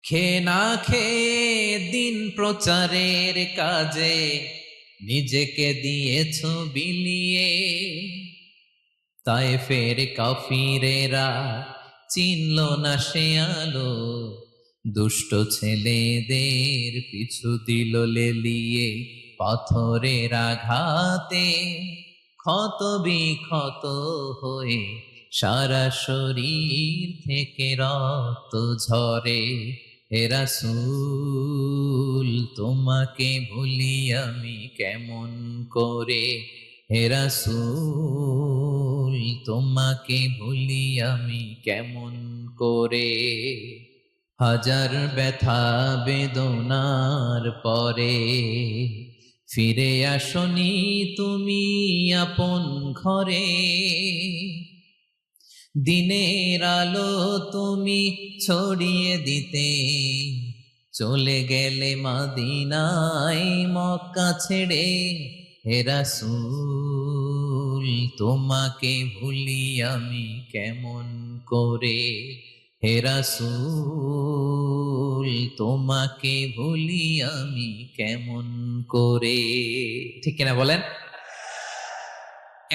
খেয়ে না খেয়ে দিন প্রচারের কাজে নিজেকে দিয়েছ বিলিয়ে, তায়েফের কাফিরেরা চিনল না সে আলো, দুষ্ট ছেলেদের পিছু দিল লেলিয়ে, পাথরের আঘাতে ক্ষত বিক্ষত হয়ে সারা শরীর থেকে রক্ত ঝরে। হে রাসূল তোমাকে ভুলি আমি কেমন করে, হে রাসূল তোমাকে ভুলি আমি কেমন করে। হাজার ব্যথা বেদনার পরে ফিরে আসনি তুমি আপন ঘরে, দিনের আলো তুমি ছড়িয়ে দিতে চলে গেলে মদিনায় মক্কা ছেড়ে। হে রাসূল তোমাকে ভুলি আমি কেমন করে, হে রাসূল তোমাকে ভুলি আমি কেমন করে। ঠিক কিনা বলেন?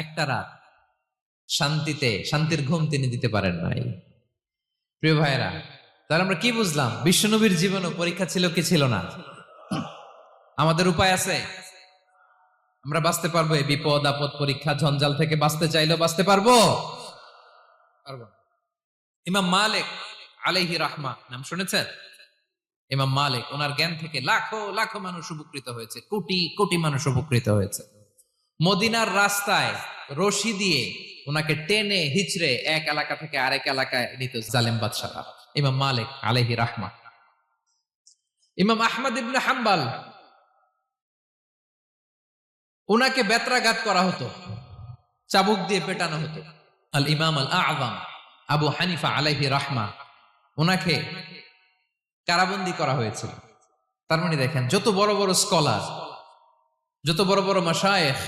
একটা রাত শান্তিতে, শান্তির ঘুম তিনি দিতে পারেন নাই। প্রিয় ভাইরা, তাহলে আমরা কি বুঝলাম? বিশ্বনবীর জীবনও পরীক্ষা ছিল কি ছিল না? আমাদের উপায় আছে? আমরা বাঁচতে পারবো এই বিপদ আপদ পরীক্ষা ঝঞ্ঝাল থেকে? বাঁচতে চাইলেও বাঁচতে পারবো? পারবো না। ইমাম মালিক আলাইহি রাহমা নাম শুনেছেন? ইমাম মালিক, ওনার জ্ঞান থেকে লাখো লাখো মানুষ উপকৃত হয়েছে, কোটি কোটি মানুষ উপকৃত হয়েছে। মদিনার রাস্তায় রশি দিয়ে ওনাকে টেনে হিচড়ে এক এলাকা থেকে আরেক এলাকায় নিত জালেম বাদশারা। ইমাম মালিক আলাইহি রাহমা। ইমাম আহমদ ইবনে হাম্বল, ওনাকে বেত্রাঘাত করা হতো, চাবুক দিয়ে পেটানো হতো। আল ইমাম আল আযম আবু হানিফা আলাইহি রাহমা, ওনাকে কারাবন্দী করা হয়েছিল। তার মানে দেখেন, যত বড় বড় স্কলার, যত বড় বড় মাশায়েখ,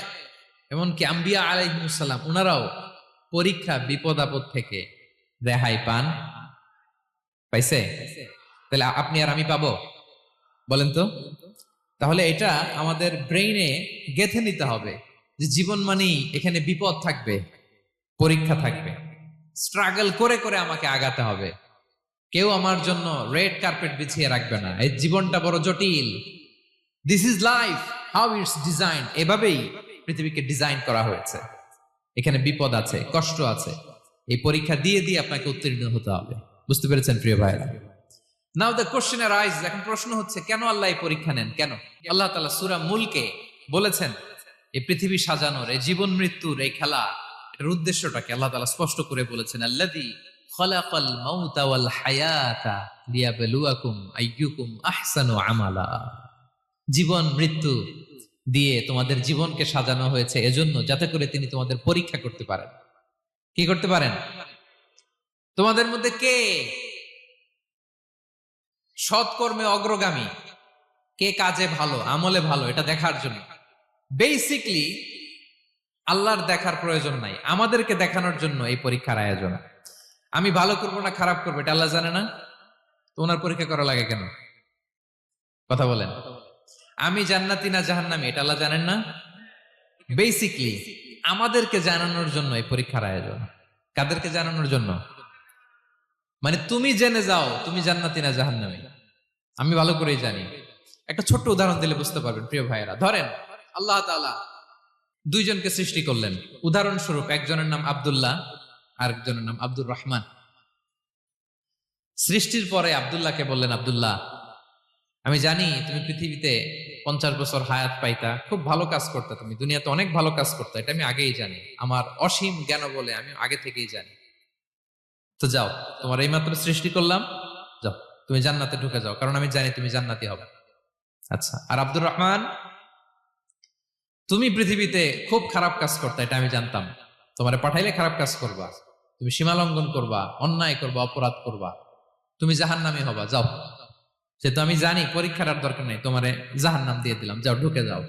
এমনকি আম্বিয়া আলাইহিmus সালাম, ওনারাও পরীক্ষা বিপদ আপদ থেকে রেহাই পান। পাইছে? তাহলে আপনি আর আমি পাবো? বলেন তো। তাহলে এটা আমাদের ব্রেইনে গেঁথে নিতে হবে যে জীবন মানেই এখানে বিপদ থাকবে, পরীক্ষা থাকবে, স্ট্রাগল করে করে আমাকে আগাতে হবে। কেউ আমার জন্য রেড কার্পেট বিছিয়ে রাখবে না। এই জীবনটা বড় জটিল। This is life, how it's design. এভাবেই পৃথিবীকে ডিজাইন করা হয়েছে। এখানে বিপদ আছে, কষ্ট আছে। এই পরীক্ষা দিয়ে দিয়ে আপনাকে উত্তীর্ণ হতে হবে। বুঝতে পেরেছেন প্রিয় ভাইরা? নাও দ্য কোশ্চেন আরাইজ, এখন প্রশ্ন হচ্ছে, কেন আল্লাহ এই পরীক্ষা নেন? কেন? আল্লাহ তাআলা সূরা মুলকে বলেছেন, এই পৃথিবী সাজানোর, এই জীবন মৃত্যুর এই খেলা, এর উদ্দেশ্যটাকে আল্লাহ তাআলা স্পষ্ট করে বলেছেন। আল্লাযী খালাকাল মাউতা ওয়াল হায়াতা লিয়াবলুয়াকুম আইয়ুকুম আহসানু আমালা। জীবন মৃত্যু দিয়ে তোমাদের জীবনকে সাজানো হয়েছে এজন্য, যাতে করে তিনি তোমাদের পরীক্ষা করতে পারেন। কি করতে পারেন? তোমাদের মধ্যে কে সৎকর্মে অগ্রগামী, কে কাজে ভালো, আমলে ভালো, এটা দেখার জন্য। বেসিকলি আল্লাহর দেখার প্রয়োজন নাই, আমাদেরকে দেখানোর জন্য এই পরীক্ষার আয়োজন। আমি ভালো করবো না খারাপ করবো এটা আল্লাহ জানে না, তো ওনার পরীক্ষা করা লাগে কেন? কথা বলেন। আমি জান্নাতি না জাহান্নামী এটা আল্লাহ জানেন না? বেসিকলি আমাদেরকে জানানোর জন্য এই পরীক্ষার আয়োজন। কাদেরকে জানানোর জন্য? মানে তুমি জেনে যাও তুমি জান্নাতি না জাহান্নামী। আমি ভালো করেই জানি। একটা ছোট্ট উদাহরণ দিলে বুঝতে পারবেন প্রিয় ভাইয়েরা। ধরেন আল্লাহ তাআলা দুইজনকে সৃষ্টি করলেন। উদাহরণস্বরূপ একজনের নাম আব্দুল্লাহ, আরেকজনের নাম আব্দুর রহমান। সৃষ্টির পরে আব্দুল্লাহকে বললেন, আব্দুল্লাহ আমি জানি তুমি পৃথিবীতে 50 বছর হায়াত পাইতা, খুব ভালো কাজ করতে, তুমি দুনিয়াতে অনেক ভালো কাজ করতে, এটা আমি আগেই জানি, আমার অসীম জ্ঞান বলে আমি আগে থেকেই জানি। তো যাও, তোমার এইমাত্র সৃষ্টি করলাম, যাও তুমি জান্নাতে ঢুকে যাও, কারণ আমি জানি তুমি জান্নাতি হবে। আচ্ছা, আর আব্দুর রহমান তুমি পৃথিবীতে খুব খারাপ কাজ করতে, এটা আমি জানতাম, তোমারে পাঠাইলে খারাপ কাজ করবা, তুমি সীমা লঙ্ঘন করবা, অন্যায় করবা, অপরাধ করবা, তুমি জাহান্নামী হবা, যাও। সে তো আমি জানি, পরীক্ষার আর দরকার নেই, তোমারে জাহান্নাম দিয়ে দিলাম, যাও ঢুকে যাও।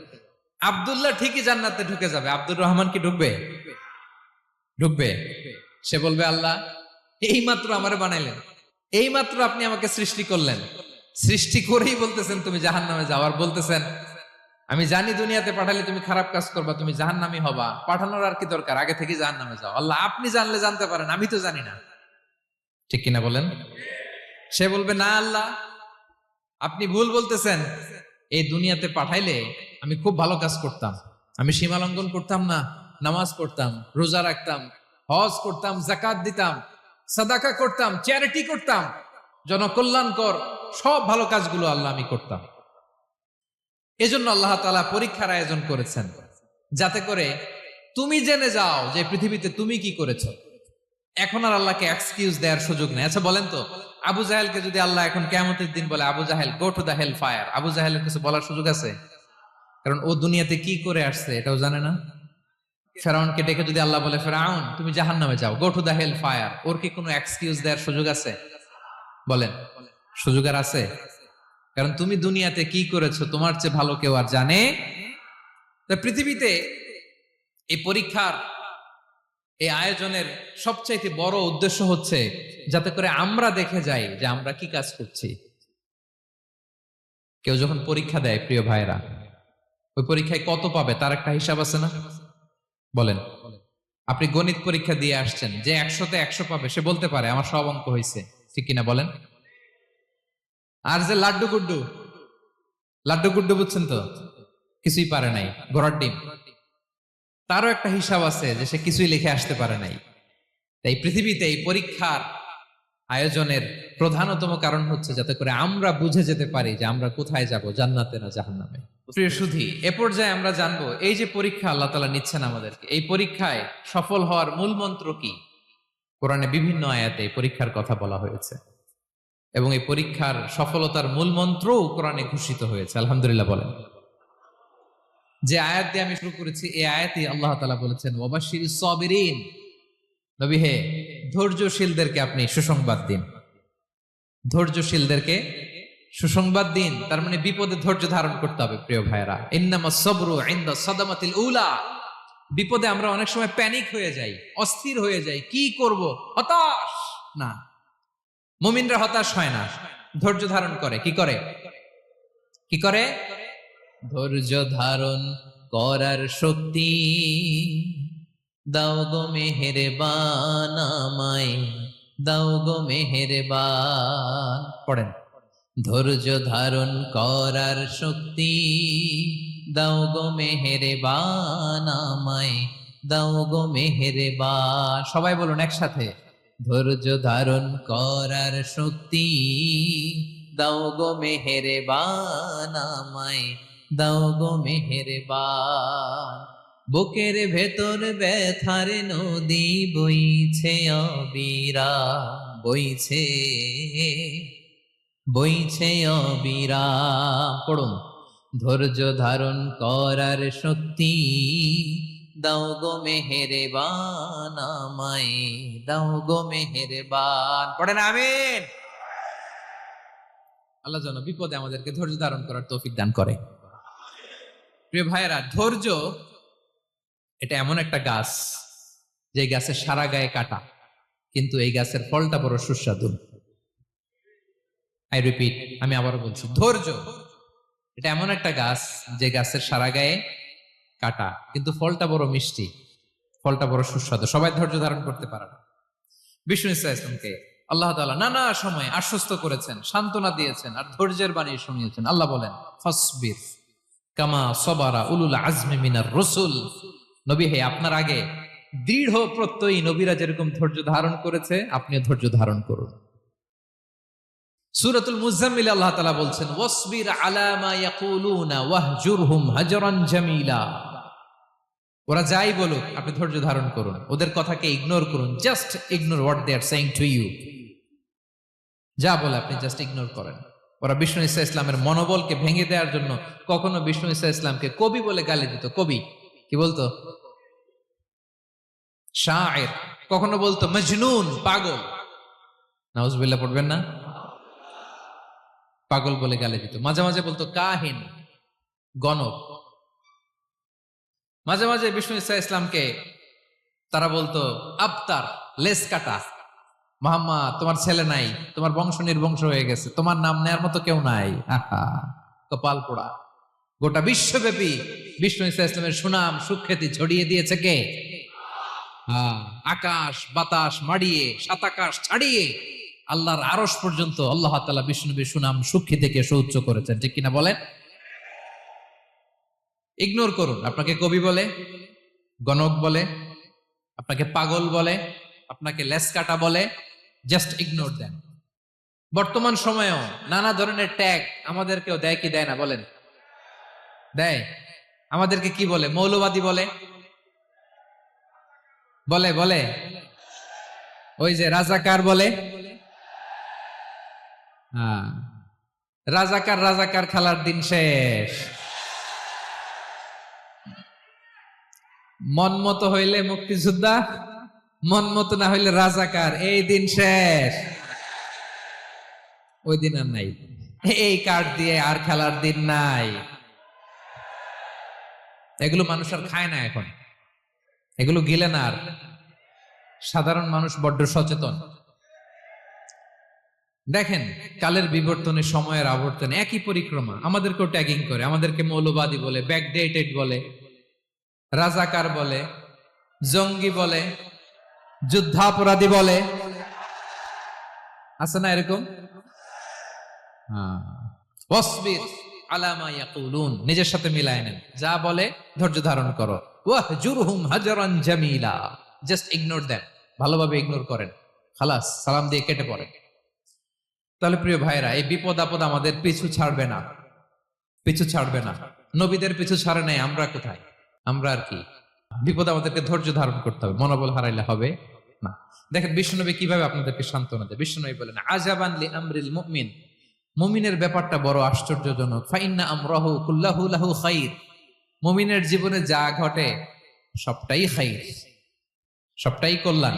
আব্দুল্লাহ ঠিকই জান্নাতে ঢুকে যাবে, আব্দুর রহমান কি ঢুকবে? ঢুকবে। সে বলবে, আল্লাহ এইমাত্র আমারে বানাইলেন, এইমাত্র আপনি আমাকে সৃষ্টি করলেন, সৃষ্টি করেই বলতেছেন তুমি জাহান্নামে যাও, আর বলতেছেন আমি জানি দুনিয়াতে পাঠালে তুমি খারাপ কাজ করবা, তুমি জাহান্নামী হবা, পাঠানোর আর কি দরকার, আগে থেকে জাহান্নামে যাও। আল্লাহ আপনি জানলে জানতে পারেন, আমি তো জানি না। ঠিক কিনা বলেন? সে বলবে, না আল্লাহ আপনি ভুল বলতেছেন, এই দুনিয়াতে পাঠাইলে আমি খুব ভালো কাজ করতাম, আমি সীমা লঙ্ঘন করতাম না, নামাজ পড়তাম, রোজা রাখতাম, হজ করতাম, যাকাত দিতাম, সাদাকা করতাম, চ্যারিটি করতাম, জনকল্যাণকর সব ভালো কাজগুলো আল্লাহ আমি করতাম। এজন্য আল্লাহ তাআলা পরীক্ষার আয়োজন করেছেন, যাতে করে তুমি জেনে যাও যে পৃথিবীতে তুমি কি করেছ। এখন আর আল্লাহকে এক্সকিউজ দেওয়ার সুযোগ নেই। আচ্ছা বলেন তো, আবু জাহেলকে যদি আল্লাহ এখন কিয়ামতের দিন বলে, Abu Jahl go to the hell fire, Abu জাহেলের কিছু বলার সুযোগ আছে? কারণ ও দুনিয়াতে কি করে আসছে এটাও জানে না। ফেরাউনকে ডেকে যদি আল্লাহ বলে, ফেরাউন তুমি জাহান্নামে যাও, গো টু দা হেল ফায়ার, ওর কি কোনো এক্সকিউজ দেওয়ার সুযোগ আছে? বলেন, সুযোগ আর আছে? কারণ তুমি দুনিয়াতে কি করেছো তোমার চেয়ে ভালো কেউ আর জানে। পৃথিবীতে এই পরীক্ষার এই আয়োজনের সবচাইতে বড় উদ্দেশ্য হচ্ছে যাতে করে আমরা দেখে যাই যে আমরা কি কাজ করছি। কেউ যখন পরীক্ষা দেয় প্রিয় ভাইরা, ওই পরীক্ষায় কত পাবে তার একটা হিসাব আছে না? বলেন, আপনি গণিত পরীক্ষা দিয়ে আসছেন, যে 100-তে 100 পাবে সে বলতে পারে আমার সব অঙ্ক হয়েছে, ঠিক কিনা বলেন? আর যে লাড্ডু গুড্ডু বুঝছেন তো, কিছুই পারে নাই, ঘোড়ার ডিম, তারও একটা হিসাব আছে যে সে কিছুই লিখে আসতে পারে নাই। তাই পৃথিবীতে এই পরীক্ষার আয়োজনের প্রধানতম কারণ হচ্ছে যাতে করে আমরা বুঝে যেতে পারি যে আমরা কোথায় যাব, জান্নাতে না জাহান্নামে। প্রিয় সুধী, এ পর্যায়ে আমরা জানবো এই যে পরীক্ষা আল্লাহ তাআলা নিচ্ছেন আমাদেরকে, এই পরীক্ষায় সফল হওয়ার মূল মন্ত্র কি। কোরআনে বিভিন্ন আয়াতে পরীক্ষার কথা বলা হয়েছে এবং এই পরীক্ষার সফলতার মূল মন্ত্রও কোরআনে ঘোষিত হয়েছে। আলহামদুলিল্লাহ বলেন। যে আয়াত দিয়ে আমি শুরু করেছি, এই আয়াতে আল্লাহ তাআলা বলেছেন, ওয়াবাশশিরিস সাবিরিন, নবী হে ধৈর্যশীলদেরকে আপনি সুসংবাদ দিন, ধৈর্যশীলদেরকে সুসংবাদ দিন। তার মানে বিপদে ধৈর্য ধারণ করতে হবে প্রিয় ভাইরা। ইন্নামাস সাবরু ইনদা সাদামাতিল উলা, বিপদে আমরা অনেক সময় প্যানিক হয়ে যাই, অস্থির হয়ে যাই, কি করব, হতাশ না। মুমিনরা হতাশ হয় না, ধৈর্য ধারণ করে। কি করে? কি করে? ধৈর্য ধারণ করার শক্তি দাও গো মেহেরবান আমায়, দাও গো মেহেরবান। পড়েন, ধৈর্য ধারণ করার শক্তি দাও গো মেহেরবান আমায়, দাও গো মেহেরবান। সবাই বলুন একসাথে, ধৈর্য ধারণ করার শক্তি দাও গো মেহেরবান আমায়, দাও গো মেহেরবান। বুকের ভেতর ব্যথার নদী বইছে অবিরাম, বইছে বইছে অবিরাম। পড়ুন, ধৈর্য ধারণ করার শক্তি দাও গো মেহেরবান আমায়, দাও গো মেহেরবান। পড়েন আমিন। আল্লাহ যেন বিপদে আমাদেরকে ধৈর্য ধারণ করার তৌফিক দান করে। প্রিয় ভাইয়েরা, ধৈর্য এটা এমন একটা গাছ যে গাছের সারা গায়ে কাটা, কিন্তু এই গাছের ফলটা বড় সুস্বাদু। আই রিপিট, আমি আবারও বলছি, ধৈর্য এটা এমন একটা গাছ যে গাছের সারা গায়ে কাটা, কিন্তু ফলটা বড় মিষ্টি, ফলটা বড় সুস্বাদু। সবাই ধৈর্য ধারণ করতে পারে না। বিষ্ণু ইসলামকে আল্লাহ তাআলা নানা সময় আশ্বস্ত করেছেন, সান্ত্বনা দিয়েছেন, আর ধৈর্যের বাণী শুনিয়েছেন। আল্লাহ বলেন, ফাসবির কামা সবারা উলুল আজমি মিনার রাসূল। নবী হে, আপনার আগে দৃঢ় প্রত্যয়ী নবীরা যেরকম ধৈর্য ধারণ করেছে, আপনিও ধৈর্য ধারণ করুন। সূরাতুল মুজাম্মিল আল্লাহ তাআলা বলছেন, ওয়াসবির আলা মা ইয়াকুলুনা ওয়াহজুরহুম হাজরান জামিলা। ওরা যাই বলুক, আপনি ধৈর্য ধারণ করুন, ওদের কথাকে ইগনোর করুন। Just ignore what they are saying to you. যা বলে আপনি জাস্ট ইগনোর করেন। ওরা বিষ্ণু ঈসা ইসলামের মনোবলকে ভেঙে দেওয়ার জন্য কখনো বিষ্ণু ঈসা ইসলামকে কবি বলে গালি দিত। কবি কি বলতো? শায়ের। কখনো বলতো মজনুন, পাগল। নাউজুবিল্লাহ পড়বেন না? পাগল বলে গালি দিত। মাঝে মাঝে বলতো কাহিন, গণক। মাঝে মাঝে বিষ্ণু ঈসা ইসলামকে তারা বলতো আবতার, লেস কাটা। মুহাম্মদ, তোমার ছেলে নাই, তোমার বংশ নির্বংশ হয়ে গেছে, তোমার নাম নেয়ার মতো কেউ নাই। আহা, কপাল পোড়া। গোটা বিশ্বব্যাপী বিষ্ণু ঈসা ইসলামের সুনাম সুখ্যাতি ছড়িয়ে দিয়েছে কে? আকাশ বাতাস মাড়িয়ে, সাত আকাশ ছাড়িয়ে আল্লাহর আরশ পর্যন্ত আল্লাহ তাআলা বিষ্ণু নবীর সুনাম সুখ্যাতিকে সুউচ্চ করেছেন। ঠিক কিনা বলেন? ইগনোর করুন। আপনাকে কবি বলে, গণক বলে, আপনাকে পাগল বলে, আপনাকে লেস কাটা বলে, জাস্ট ইগনোর দেন। বর্তমান সময়েও নানা ধরনের ট্যাগ আমাদেরকেও দেয় কি দেয় না বলেন? দেয়। আমাদেরকে কি বলে? মৌলবাদী বলে, বলে বলে ওই যে রাজাকার বলে। রাজাকার রাজাকার খেলার দিন শেষ। মন মতো হইলে মুক্তিযোদ্ধা, মন মতো না হইলে রাজাকার, এই দিন শেষ। ওই দিন আর নাই। এই কার্ড দিয়ে আর খেলার দিন নাই। এগুলো মানুষ আর খায় না এখন, এগুলো গিলে না আর। সাধারণ মানুষ বড্ড সচেতন। দেখেন, কালের বিবর্তনে, সময়ের আবর্তনে একই পরিক্রমা আমাদেরকেও ট্যাগিং করে। আমাদেরকে মৌলবাদী বলে, ব্যাকডেটেড বলে, রাজাকার বলে, জঙ্গি বলে, যুদ্ধাপরাধী বলে। আছে না এরকম? ওয়াসবির আলা মা ইয়াকুলুন, নিজের সাথে মিলায় নেন। যা বলে ধৈর্য ধারণ করো। ওয়াহজুরহুম হাজরান জামিলা, জাস্ট ইগনোর দেন, ভালোভাবে ইগনোর করেন, খালাস, সালাম দিয়ে কেটে পড়েন। তাহলে প্রিয় ভাইরা, এই বিপদ আপদ আমাদের পিছু ছাড়বে না, পিছু ছাড়বে না। নবীদের পিছু ছাড়ে নাই, আমরা কোথায়? আমরা আর কি? বিপদ আমাদেরকে ধৈর্য ধারণ করতে হবে, মনোবল হারাইলে হবে না। দেখেন বিশ্বনবী কিভাবে আপনাদেরকে সান্ত্বনা দেয়। বিশ্বনবী বলেন, আজাবান লি আমরিল মুমিন, মুমিনের ব্যাপারটা বড় আশ্চর্যজনক। ফাইন্না আমরাহু কুল্লাহু লাহু খাইর, মুমিনের জীবনে যা ঘটে সবটাই খাইর, সবটাই কল্যাণ।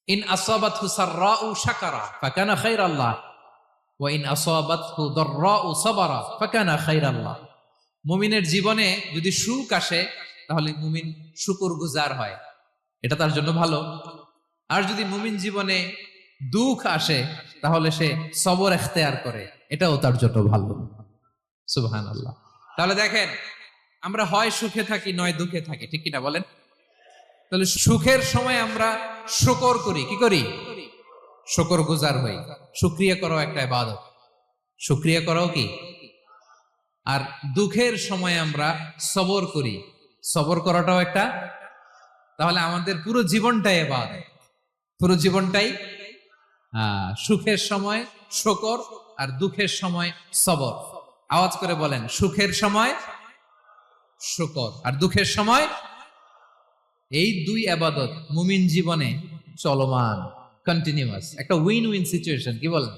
ইন আসাবাতহু সাররাউ শাকারা ফাকানা খাইরাল্লাহ ওয়া ইন আসাবাতহু দাররাউ সাবারা ফাকানা খাইরাল্লাহ। মুমিনের জীবনে যদি সুখ আসে তাহলে মুমিন শুকরগুজার হয়, এটা তার জন্য ভালো। আর যদি মুমিন জীবনে দুঃখ আসে তাহলে সে সবর ইখতিয়ার করে, এটাও তার জন্য ভালো। সুবহানাল্লাহ। তাহলে দেখেন, আমরা হয় সুখে থাকি নয় দুঃখে থাকি, ঠিক কিনা বলেন? তাহলে সুখের সময় আমরা শুকর করি, কি করি? শুকরগুজার হই। শুকরিয়া করাও একটা ইবাদত, শুকরিয়া করাও কি? আর দুঃখের সময় আমরা সবর করি, সবর করাটাও একটা। তাহলে আমাদের পুরো জীবনটাই ইবাদত, পুরো জীবনটাই। সুখের সময় শুকর আর দুঃখের সময় সবর। আওয়াজ করে বলেন, সুখের সময় শুকর আর দুঃখের সময়। এই দুই ইবাদত মুমিন জীবনে চলমান, কন্টিনিউয়াস, একটা উইন উইন সিচুয়েশন। কি বলেন?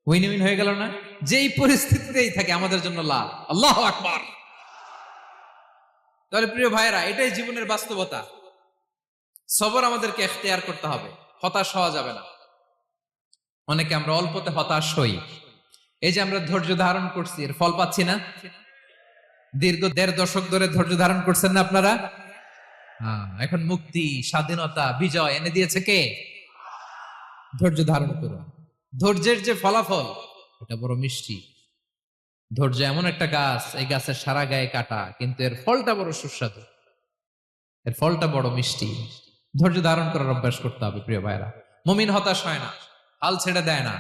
উইন উইন হয়ে গেল না? যেই পরিস্থিতিতেই থাকে আমাদের জন্য লাভ। আল্লাহু আকবার। তাহলে প্রিয় ভাইয়েরা, এটাই জীবনের বাস্তবতা। সবর আমাদেরকে ইখতিয়ার করতে হবে, হতাশ হওয়া যাবে না। অনেকে আমরা অল্পতে হতাশ হই, এই যে আমরা ধৈর্য ধারণ করছি, এর ফল পাচ্ছি না? দীর্ঘ 1.5 দশক ধরে ধৈর্য ধারণ করছেন না আপনারা? এখন মুক্তি, স্বাধীনতা, বিজয় এনে দিয়েছে কে? ধৈর্য ধারণ করুন। ধৈর্যের যে ফলাফল, এটা বড় মিষ্টি। ধৈর্য এমন একটা গাছ, এই গাছের সারা গায়ে কাটা, কিন্তু এর ফলটা বড় সুস্বাদু, এর ফলটা বড় মিষ্টি। ধৈর্য ধারণ করার অভ্যাস করতে হবে প্রিয় ভাইরা। মুমিন হতাশ হয় না, হাল ছেড়ে দেয় না।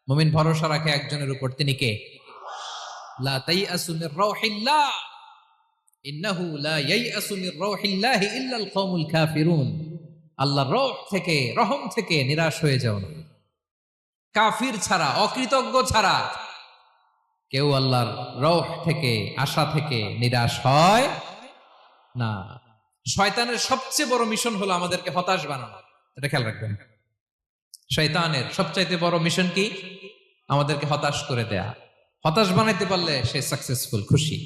মুমিন ভরসা রাখে একজনের উপর, তিনি কে? লা তাইয়াসু মির রাউহিল্লাহ, ইন্নাহু লা ইয়াইয়াসু মির রাউহিল্লাহি ইল্লাল কওমুল কাফিরুন। আল্লাহর রহ থেকে, রহম থেকে নিরাশ হয়ে যাও না। কাফির ছাড়া, অকৃতজ্ঞ ছাড়া কেউ আল্লাহর রহ থেকে, আশা থেকে নিরাশ হয় না। শয়তানের সবচেয়ে বড় মিশন হলো আমাদেরকে হতাশ বানানো, এটা খেয়াল রাখবেন। শয়তানের সবচাইতে বড় মিশন কি? আমাদেরকে হতাশ করে দেয়া। হতাশ বানাইতে পারলে সে সাকসেসফুল, খুশি।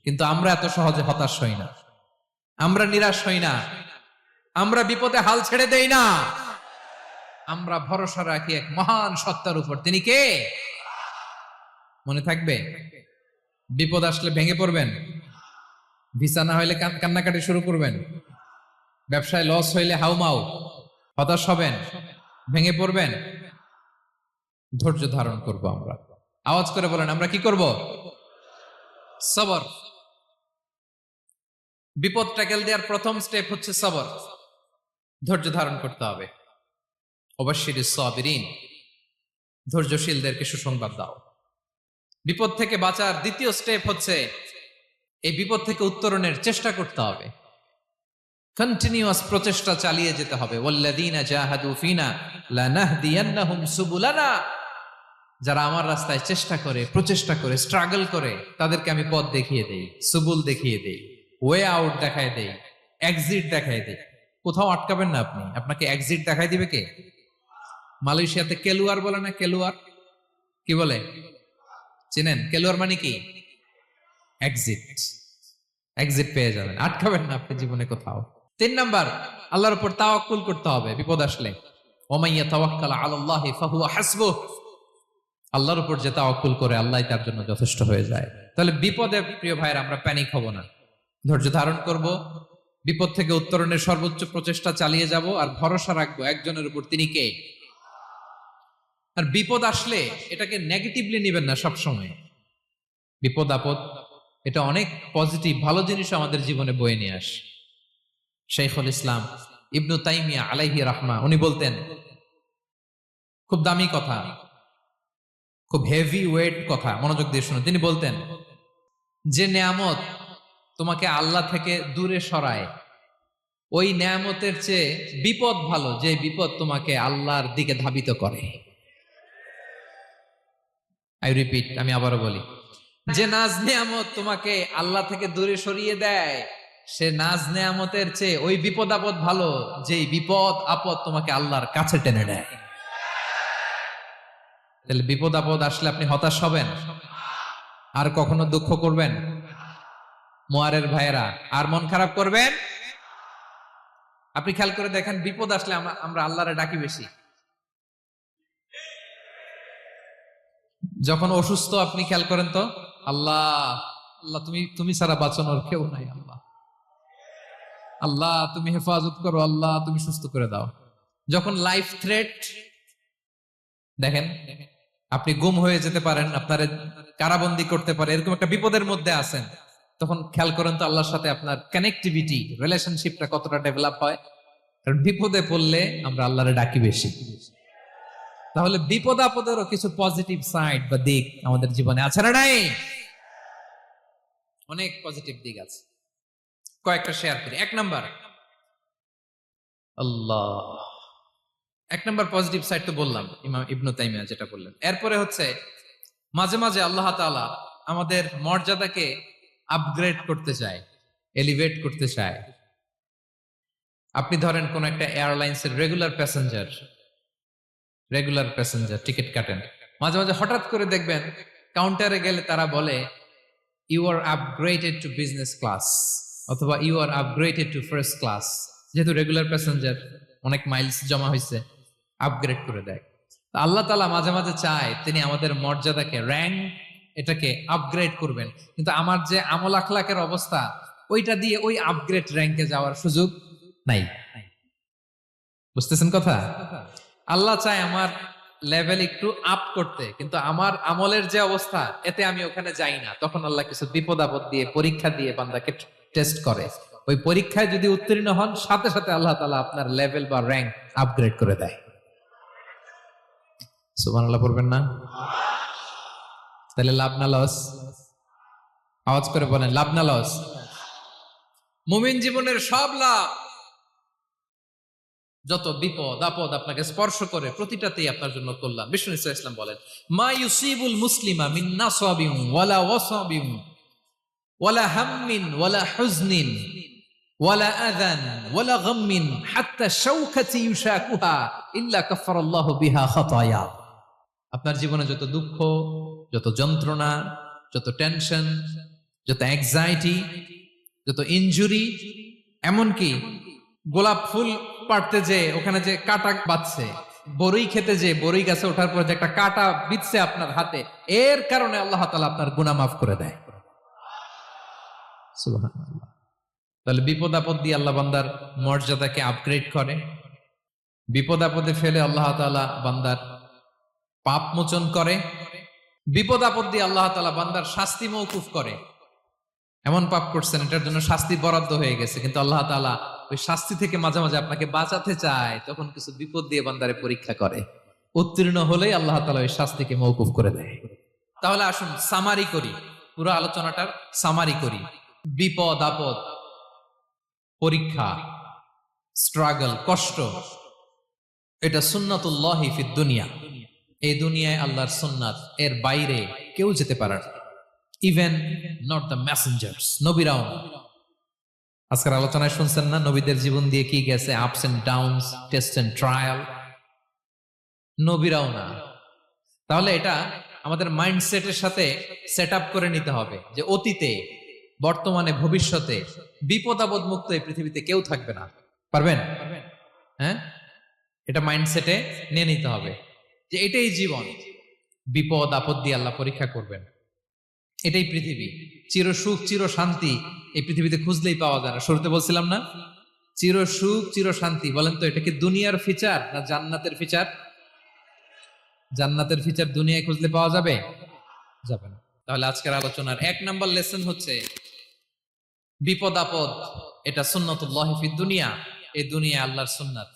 কিন্তু আমরা এত সহজে হতাশ হই না, আমরা নিরাশ হই না, আমরা বিপদে হাল ছেড়ে দেই না। আমরা ভরসা রাখি এক মহান সত্তার উপর, তিনি কে? মনে থাকবে? বিপদ আসলে ভেঙে পড়বেন, ভিসা না হইলে কান্নাকাটি শুরু করবেন, ব্যবসায় লস হইলে হাউমাউ, হতাশ হবেন, ভেঙে পড়বেন। ধৈর্য ধারণ করব আমরা। আওয়াজ করে বলেন, আমরা কি করব? সবর। বিপদ ট্যাকেল দেওয়ার প্রথম স্টেপ হচ্ছে সবর। ধৈর্য ধারণ করতে হবে। অবশ্যই সাবিরিন, ধৈর্যশীলদেরকে সুসংবাদ দাও। বিপদ থেকে বাঁচার দ্বিতীয় স্টেপ হচ্ছে এই বিপদ থেকে উত্তরণের চেষ্টা করতে হবে। কন্টিনিউয়াস প্রচেষ্টা চালিয়ে যেতে হবে। ওয়াল্লাযীনা জাহাদু ফিনা লানাহদিয়ান্নাহুম সুবুলানা। যারা আমার রাস্তায় চেষ্টা করে, প্রচেষ্টা করে, স্ট্রাগল করে, তাদেরকে আমি পথ দেখিয়ে দেই, সুবুল দেখিয়ে দেই, ওয়ে আউট দেখায় দেই, এক্সিট দেখায় দেই। কোথাও আটকাবেন না আপনি, আপনাকে এক্সিট দেখাই দিবে কে? মালয়েশিয়াতে কেলুয়ার বলে না? কেলুয়ার কি বলে চিনেন? কেলুয়ার মানে কি? এক্সিট। এক্সিট পেয়ে যাবেন, আটকাবেন না আপনি জীবনে কোথাও। 3 নাম্বার, আল্লাহর উপর তাওয়াক্কুল করতে হবে বিপদ আসলে। ওমাইয়া তাওয়াক্কাল আলাল্লাহি ফাহুয়া হাসবুহ। আল্লাহর উপর যে তাওয়াক্কুল করে, আল্লাহ তার জন্য যথেষ্ট হয়ে যায়। তাহলে বিপদে প্রিয় ভাইরা আমরা প্যানিক হব না, ধৈর্য ধারণ করব, বিপদ থেকে উত্তরণের সর্বোচ্চ প্রচেষ্টা চালিয়ে যাব, আর ভরসা রাখবো একজনের উপর, তিনি কে? আর বিপদ আসলে এটাকে নেগেটিভলি নেবেন না সবসময়। বিপদ আপদ এটা অনেক পজিটিভ, ভালো জিনিস আমাদের জীবনে বয়ে নিয়ে আসে। শাইখুল ইসলাম ইবনু তাইমিয়া আলাইহি রাহমা, উনি বলতেন, খুব দামি কথা, খুব হেভি ওয়েট কথা, মনোযোগ দিয়ে শুনুন। তিনি বলতেন, যে নেয়ামত তোমাকে আল্লাহ থেকে দূরে সরায়, ওই নেয়ামতের চেয়ে বিপদ ভালো, যে বিপদ তোমাকে আল্লাহর দিকে ধাবিত করে। আই রিপিট, আমি আবারও বলি, যে নাজ নেয়ামত তোমাকে আল্লাহ থেকে দূরে সরিয়ে দেয়, সে নাজ নেয়ামতের চেয়ে ওই বিপদ আপদ ভালো, যেই বিপদ আপদ তোমাকে আল্লাহর কাছে টেনে নেয়। তাহলে বিপদ আপদ আসলে আপনি হতাশ হবেন? আর কখনো দুঃখ করবেন? মোয়ারের ভাইয়েরা, আর মন খারাপ করবেন? আপনি খেয়াল করে দেখেন, বিপদ আসলে আমরা আল্লাহরে ডাকি বেশি। যখন অসুস্থ আপনি খেয়াল করেন তো, আল্লাহ আল্লাহ তুমি ছাড়া বাঁচানোর কেউ নাই, আল্লাহ আল্লাহ তুমি হেফাজত করো, আল্লাহ তুমি সুস্থ করে দাও। যখন লাইফ থ্রেট, দেখেন আপনি গুম হয়ে যেতে পারেন, আপনার কারাবন্দী করতে পারে, এরকম একটা বিপদের মধ্যে আছেন, তখন খেয়াল করেন তো আল্লাহর সাথে আপনার কানেক্টিভিটি, রিলেশনশিপটা কতটা ডেভেলপ হয়। কারণ বিপদে পড়লে আমরা আল্লাহরে ডাকি বেশি। তাহলে বিপদ আপদেরও কিছু পজিটিভ সাইড বা দিক আমাদের জীবনে আছে না নাই? অনেক পজিটিভ দিক আছে, কয়েকটা শেয়ার করি। 1 নাম্বার, আল্লাহ, 1 নাম্বার পজিটিভ সাইড তো বললাম, ইমাম ইবনু তাইমিয়া যেটা বললেন। এরপরে হচ্ছে মাঝে মাঝে আল্লাহ তাআলা আমাদের মর্যাদাকে আপগ্রেড করতে চায়, এলিভেট করতে চায়। আপনি ধরেন কোন একটা এয়ারলাইন্সের রেগুলার প্যাসেঞ্জার টিকিট কাটেন, মাঝে মাঝে হঠাৎ করে দেখবেন কাউন্টারে গেলে তারা বলে, you are upgraded to business class, অথবা you are upgraded to first class. যেহেতু রেগুলার প্যাসেঞ্জার, অনেক মাইলস জমা হয়েছে, আপগ্রেড করে দেয়। আল্লাহ তাআলা মাঝে মাঝে চায় তিনি আমাদের মর্যাদাকে, র্যাঙ্ক এটাকে আপগ্রেড করবেন, কিন্তু আমার যে আমল আখলাকের অবস্থা, ওইটা দিয়ে ওই আপগ্রেড র্যাঙ্কে যাওয়ার সুযোগ নাই। বুঝতেছেন কথা? আল্লাহ চায় আমার লেভেল একটু আপ করতে, কিন্তু আমার আমলের যে অবস্থা, এতে আমি ওখানে যাই না। তখন আল্লাহ কিছু বিপদ আপদ দিয়ে, পরীক্ষা দিয়ে বান্দাকে টেস্ট করে। ওই পরীক্ষায় যদি উত্তীর্ণ হন, সাথে সাথে আল্লাহ তাআলা আপনার লেভেল বা র্যাঙ্ক আপগ্রেড করে দেয়। সুবহানাল্লাহ পড়বেন না? তাহলে লাভ না লস? আওয়াজ করে বলেন, লাভ না লস? মুমিন জীবনের সব লাভ। যত বিপদ আপদ আপনাকে স্পর্শ করে, প্রতিটাতেই আপনার জন্য কল্যাণ। বিষ্ণু ইসলাম বলেন, মা ইউসিবুল মুসলিমা মিন নাসাবিন ওয়ালা ওয়াসাবিন ওয়ালা হাম্মিন ওয়ালা হুজনিন ওয়ালা আযান ওয়ালা গাম্মিন হাত্তা শাওকাতি ইউশাকুহা ইল্লা কাফফারাল্লাহু বিহা খাতায়া। আপনার জীবনে যত দুঃখ, যত যন্ত্রণা, যত টেনশন, যত অ্যাংজাইটি, যত ইনজুরি, এমনকি গোলাপ ফুল পাড়তে যে ওখানে যে কাটা বাঁধছে, বরই খেতে যে বরই গাছে ওঠার পর যে একটা কাটা বিঁধছে আপনার হাতে, এর কারণে আল্লাহ তাআলা আপনার গুনাহ মাফ করে দেয়। সুবহানাল্লাহ। তাহলে বিপদ আপদ দিয়ে আল্লাহ বান্দার মর্যাদাকে আপগ্রেড করে। বিপদ আপদে ফেলে আল্লাহ তাআলা বান্দার পাপ মোচন করে। বিপদ আপদ দিয়ে আল্লাহ তাআলা বান্দার শাস্তি মওকুফ করে। এমন পাপ করছেন, এটার জন্য শাস্তি বরাদ্দ হয়ে গেছে, কিন্তু আল্লাহ তাআলা ওই শাস্তি থেকে মাঝে মাঝে আপনাকে বাঁচাতে চায়, তখন কিছু বিপদ দিয়ে বান্দারে পরীক্ষা করে। উত্তীর্ণ হলেই আল্লাহ তাআলা ওই শাস্তিকে মওকুফ করে দেয়। তাহলে আসুন সামারি করি, পুরো আলোচনাটার সামারি করি। বিপদ আপদ, পরীক্ষা, স্ট্রাগল, কষ্ট, এটা সুন্নাতুল্লাহি ফিদ দুনিয়া। এই দুনিয়ায় আল্লাহর সুন্নাত, এর বাইরে কেউ যেতে পারে না। ইভেন নট দ্য মেসেঞ্জার্স, নবীরাও না। আজকের আলোচনায় শুনছেন না নবীদের জীবন দিয়ে কি গেছে, ups and downs, test and trial. নবীরাও না। তাহলে এটা আমাদের মাইন্ডসেটের সাথে সেট আপ করে নিতে হবে যে অতীতে, বর্তমানে, ভবিষ্যতে বিপদ আপদ মুক্ত এই পৃথিবীতে কেউ থাকবে না। পারবেন? হ্যাঁ, এটা মাইন্ডসেটে নিয়ে নিতে হবে যে এটাই জীবন। বিপদ আপদ দিয়ে আল্লাহ পরীক্ষা করবেন। এটাই পৃথিবী। চির সুখ চির শান্তি এই পৃথিবীতে খুঁজলেই পাওয়া যায় না। শুরুতে বলছিলাম না, চির সুখ চির শান্তি। বলেন তো, এটা কি দুনিয়ার ফিচার না জান্নাতের ফিচার? জান্নাতের ফিচার দুনিয়ায় খুঁজলে পাওয়া যাবে? যাবে না। তাহলে আজকের আলোচনার 1 নাম্বার লেসন হচ্ছে, বিপদ আপদ এটা সুন্নাতুল্লাহি ফিদ দুনিয়া। এই দুনিয়া আল্লাহর সুন্নাত,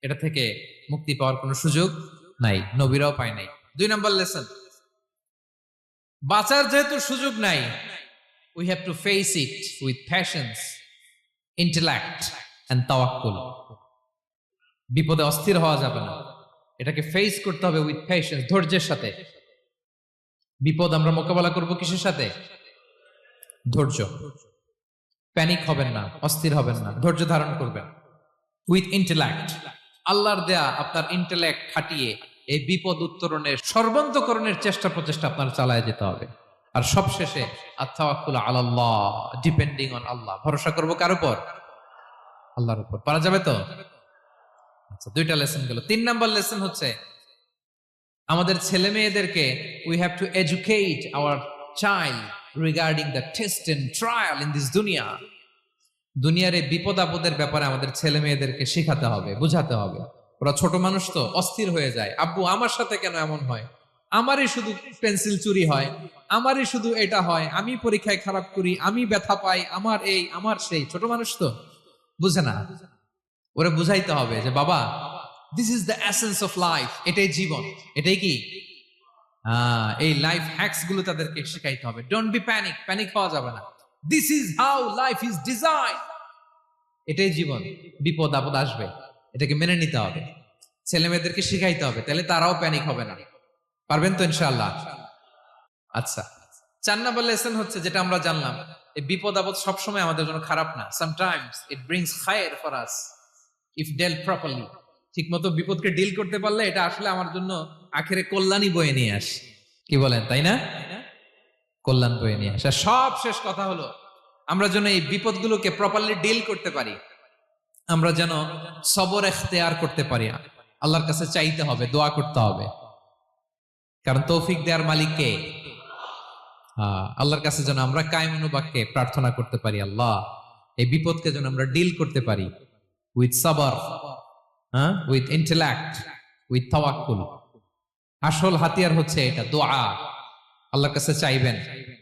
এটা থেকে মুক্তি পাওয়ার কোনো সুযোগ নাই, নবীরাও পায় নাই। 2 নাম্বার লেসন, বাঁচার যেহেতু সুযোগ নাই, we have to face it with patience, intellect and tawakkul. বিপদে অস্থির হওয়া যাবে না, এটাকে ফেস করতে হবে উইথ পেশেন্স, ধৈর্যের সাথে। বিপদ আমরা মোকাবেলা করব কিসের সাথে? ধৈর্য। প্যানিক হবেন না, অস্থির হবেন না, ধৈর্য ধারণ করবেন। উইথ ইন্টেলেক্ট, আল্লাহর দেয়া আপনার ইন্টেলেক্ট খাটিয়ে এই বিপদ উত্তরণের সর্বান্তকরণের চেষ্টা প্রচেষ্টা আপনার চালায় যেতে হবে। আর সবশেষে আত-তাওয়াক্কুল আলাল্লাহ, ডিপেন্ডিং অন আল্লাহ, ভরসা করব কার উপর? আল্লাহর উপর। পারা যাবে তো? আচ্ছা, 2টা লেসন গেল। 3 নাম্বার লেসন হচ্ছে, আমাদের ছেলে মেয়েদেরকে we have to educate our child regarding the test and trial in this দুনিয়া। দুনিয়ার এই বিপদ আপদের ব্যাপারে আমাদের ছেলে মেয়েদেরকে শেখাতে হবে, বুঝাতে হবে। ওরা ছোট মানুষ তো, অস্থির হয়ে যায়। আব্বু আমার সাথে কেন এমন হয়? আমারই শুধু পেন্সিল চুরি হয়, আমারই শুধু এটা হয়, আমি পরীক্ষায় খারাপ করি, আমি ব্যথা পাই, আমার এই আমার সেই। ছোট মানুষ তো বুঝে না। ওরা বুঝাইতে হবে যে বাবা, this is the essence of life, এটাই জীবন। এটাই কি এই লাইফ হ্যাকস গুলো তাদেরকে শেখাইতে হবে। ডোন্ট বি প্যানিক, প্যানিক হওয়া যাবে না। This is how life is design, এটাই জীবন। বিপদ আপদ আসবে, এটাকে মেনে নিতে হবে, ছেলে মেয়েদেরকে শিখাইতে হবে, তাহলে তারাও প্যানিক হবে না। পারবেন তো ইনশাআল্লাহ? আচ্ছা, 4 নাম্বার লেসন হচ্ছে, যেটা আমরা জানলাম, এই বিপদ আপদ সবসময় আমাদের জন্য খারাপ না। সামটাইমস ইট ব্রিংস খায়ের for us if dealt properly. ঠিক মতো বিপদকে ডিল করতে পারলে এটা আসলে আমার জন্য আখেরে কল্যাণই বয়ে নিয়ে আসে। কি বলেন, তাই না? কল্যাণ বয়ে নিয়ে আসে। সব শেষ কথা হলো, আমরা যেন এই বিপদগুলোকে প্রপারলি ডিল করতে পারি, আমরা যেন সবর এখতিয়ার করতে পারি। আল্লাহর কাছে চাইতে হবে, দোয়া করতে হবে, কারণ তৌফিক দেওয়ার মালিক কে? আল্লাহর কাছে যেন আমরা কায়মনোবাক্যে প্রার্থনা করতে পারি, আল্লাহ এই বিপদকে যেন আমরা ডিল করতে পারি উইথ সাবার, উইথ ইন্টেলেক্ট, উইথ তাওয়াক্কুল। আসল হাতিয়ার হচ্ছে এটা, দোয়া। আল্লাহর কাছে চাইবেন,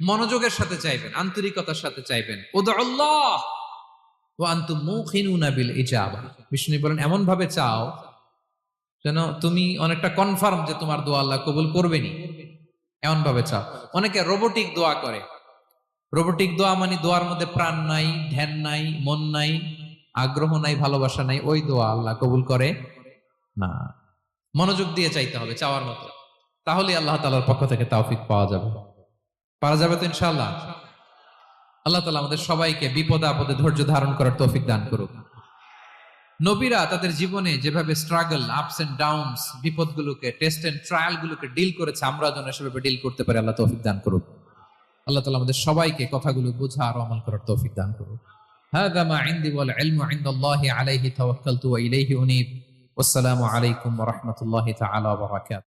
মনোযোগের সাথে চাইবেন, আন্তরিকতার সাথে চাইবেন। উদউল্লাহ ওয়া আনতুম মুখিনুনা বিল ইজাবা। বিষ্ণু বলেন এমন ভাবে চাও যেন তুমি অনেকটা কনফার্ম যে তোমার দোয়া আল্লাহ কবুল করবেনই, এমন ভাবে চাও। অনেকে রোবোটিক দোয়া করে। রোবোটিক দোয়া মানে দোয়ার মধ্যে প্রাণ নাই, ধ্যান নাই, মন নাই, আগ্রহ নাই, ভালোবাসা নাই, ওই দোয়া আল্লাহ কবুল করে না। মনোযোগ দিয়ে চাইতে হবে চাওয়ার মতো, তাহলে আল্লাহ তাআলার পক্ষ থেকে তৌফিক পাওয়া যাবে। পারা যাবে তো ইনশাআল্লাহ। আল্লাহ তাআলা আমাদের সবাইকে বিপদে আপদে ধৈর্য ধারণ করার তৌফিক দান করুক। নবীরা তাদের জীবনে যেভাবে স্ট্রাগল, আপস এন্ড ডাউনস, বিপদগুলোকে, টেস্ট এন্ড ট্রায়াল গুলোকে ডিল করেছে, আমরা যেন সেভাবে ডিল করতে পারি। আল্লাহ তৌফিক দান করুক। আল্লাহ তাআলা আমাদের সবাইকে কথাগুলো বোঝা আর আমল করার তৌফিক দান করুক। হাযা মা ইনদি ওয়াল ইলমু ইনদাল্লাহি আলাইহি তাওয়াক্কালতু ওয়া ইলাইহি উনীব। ওয়াসসালামু আলাইকুম ওয়া রাহমাতুল্লাহি তাআলা ওয়া বারাকাতুহু।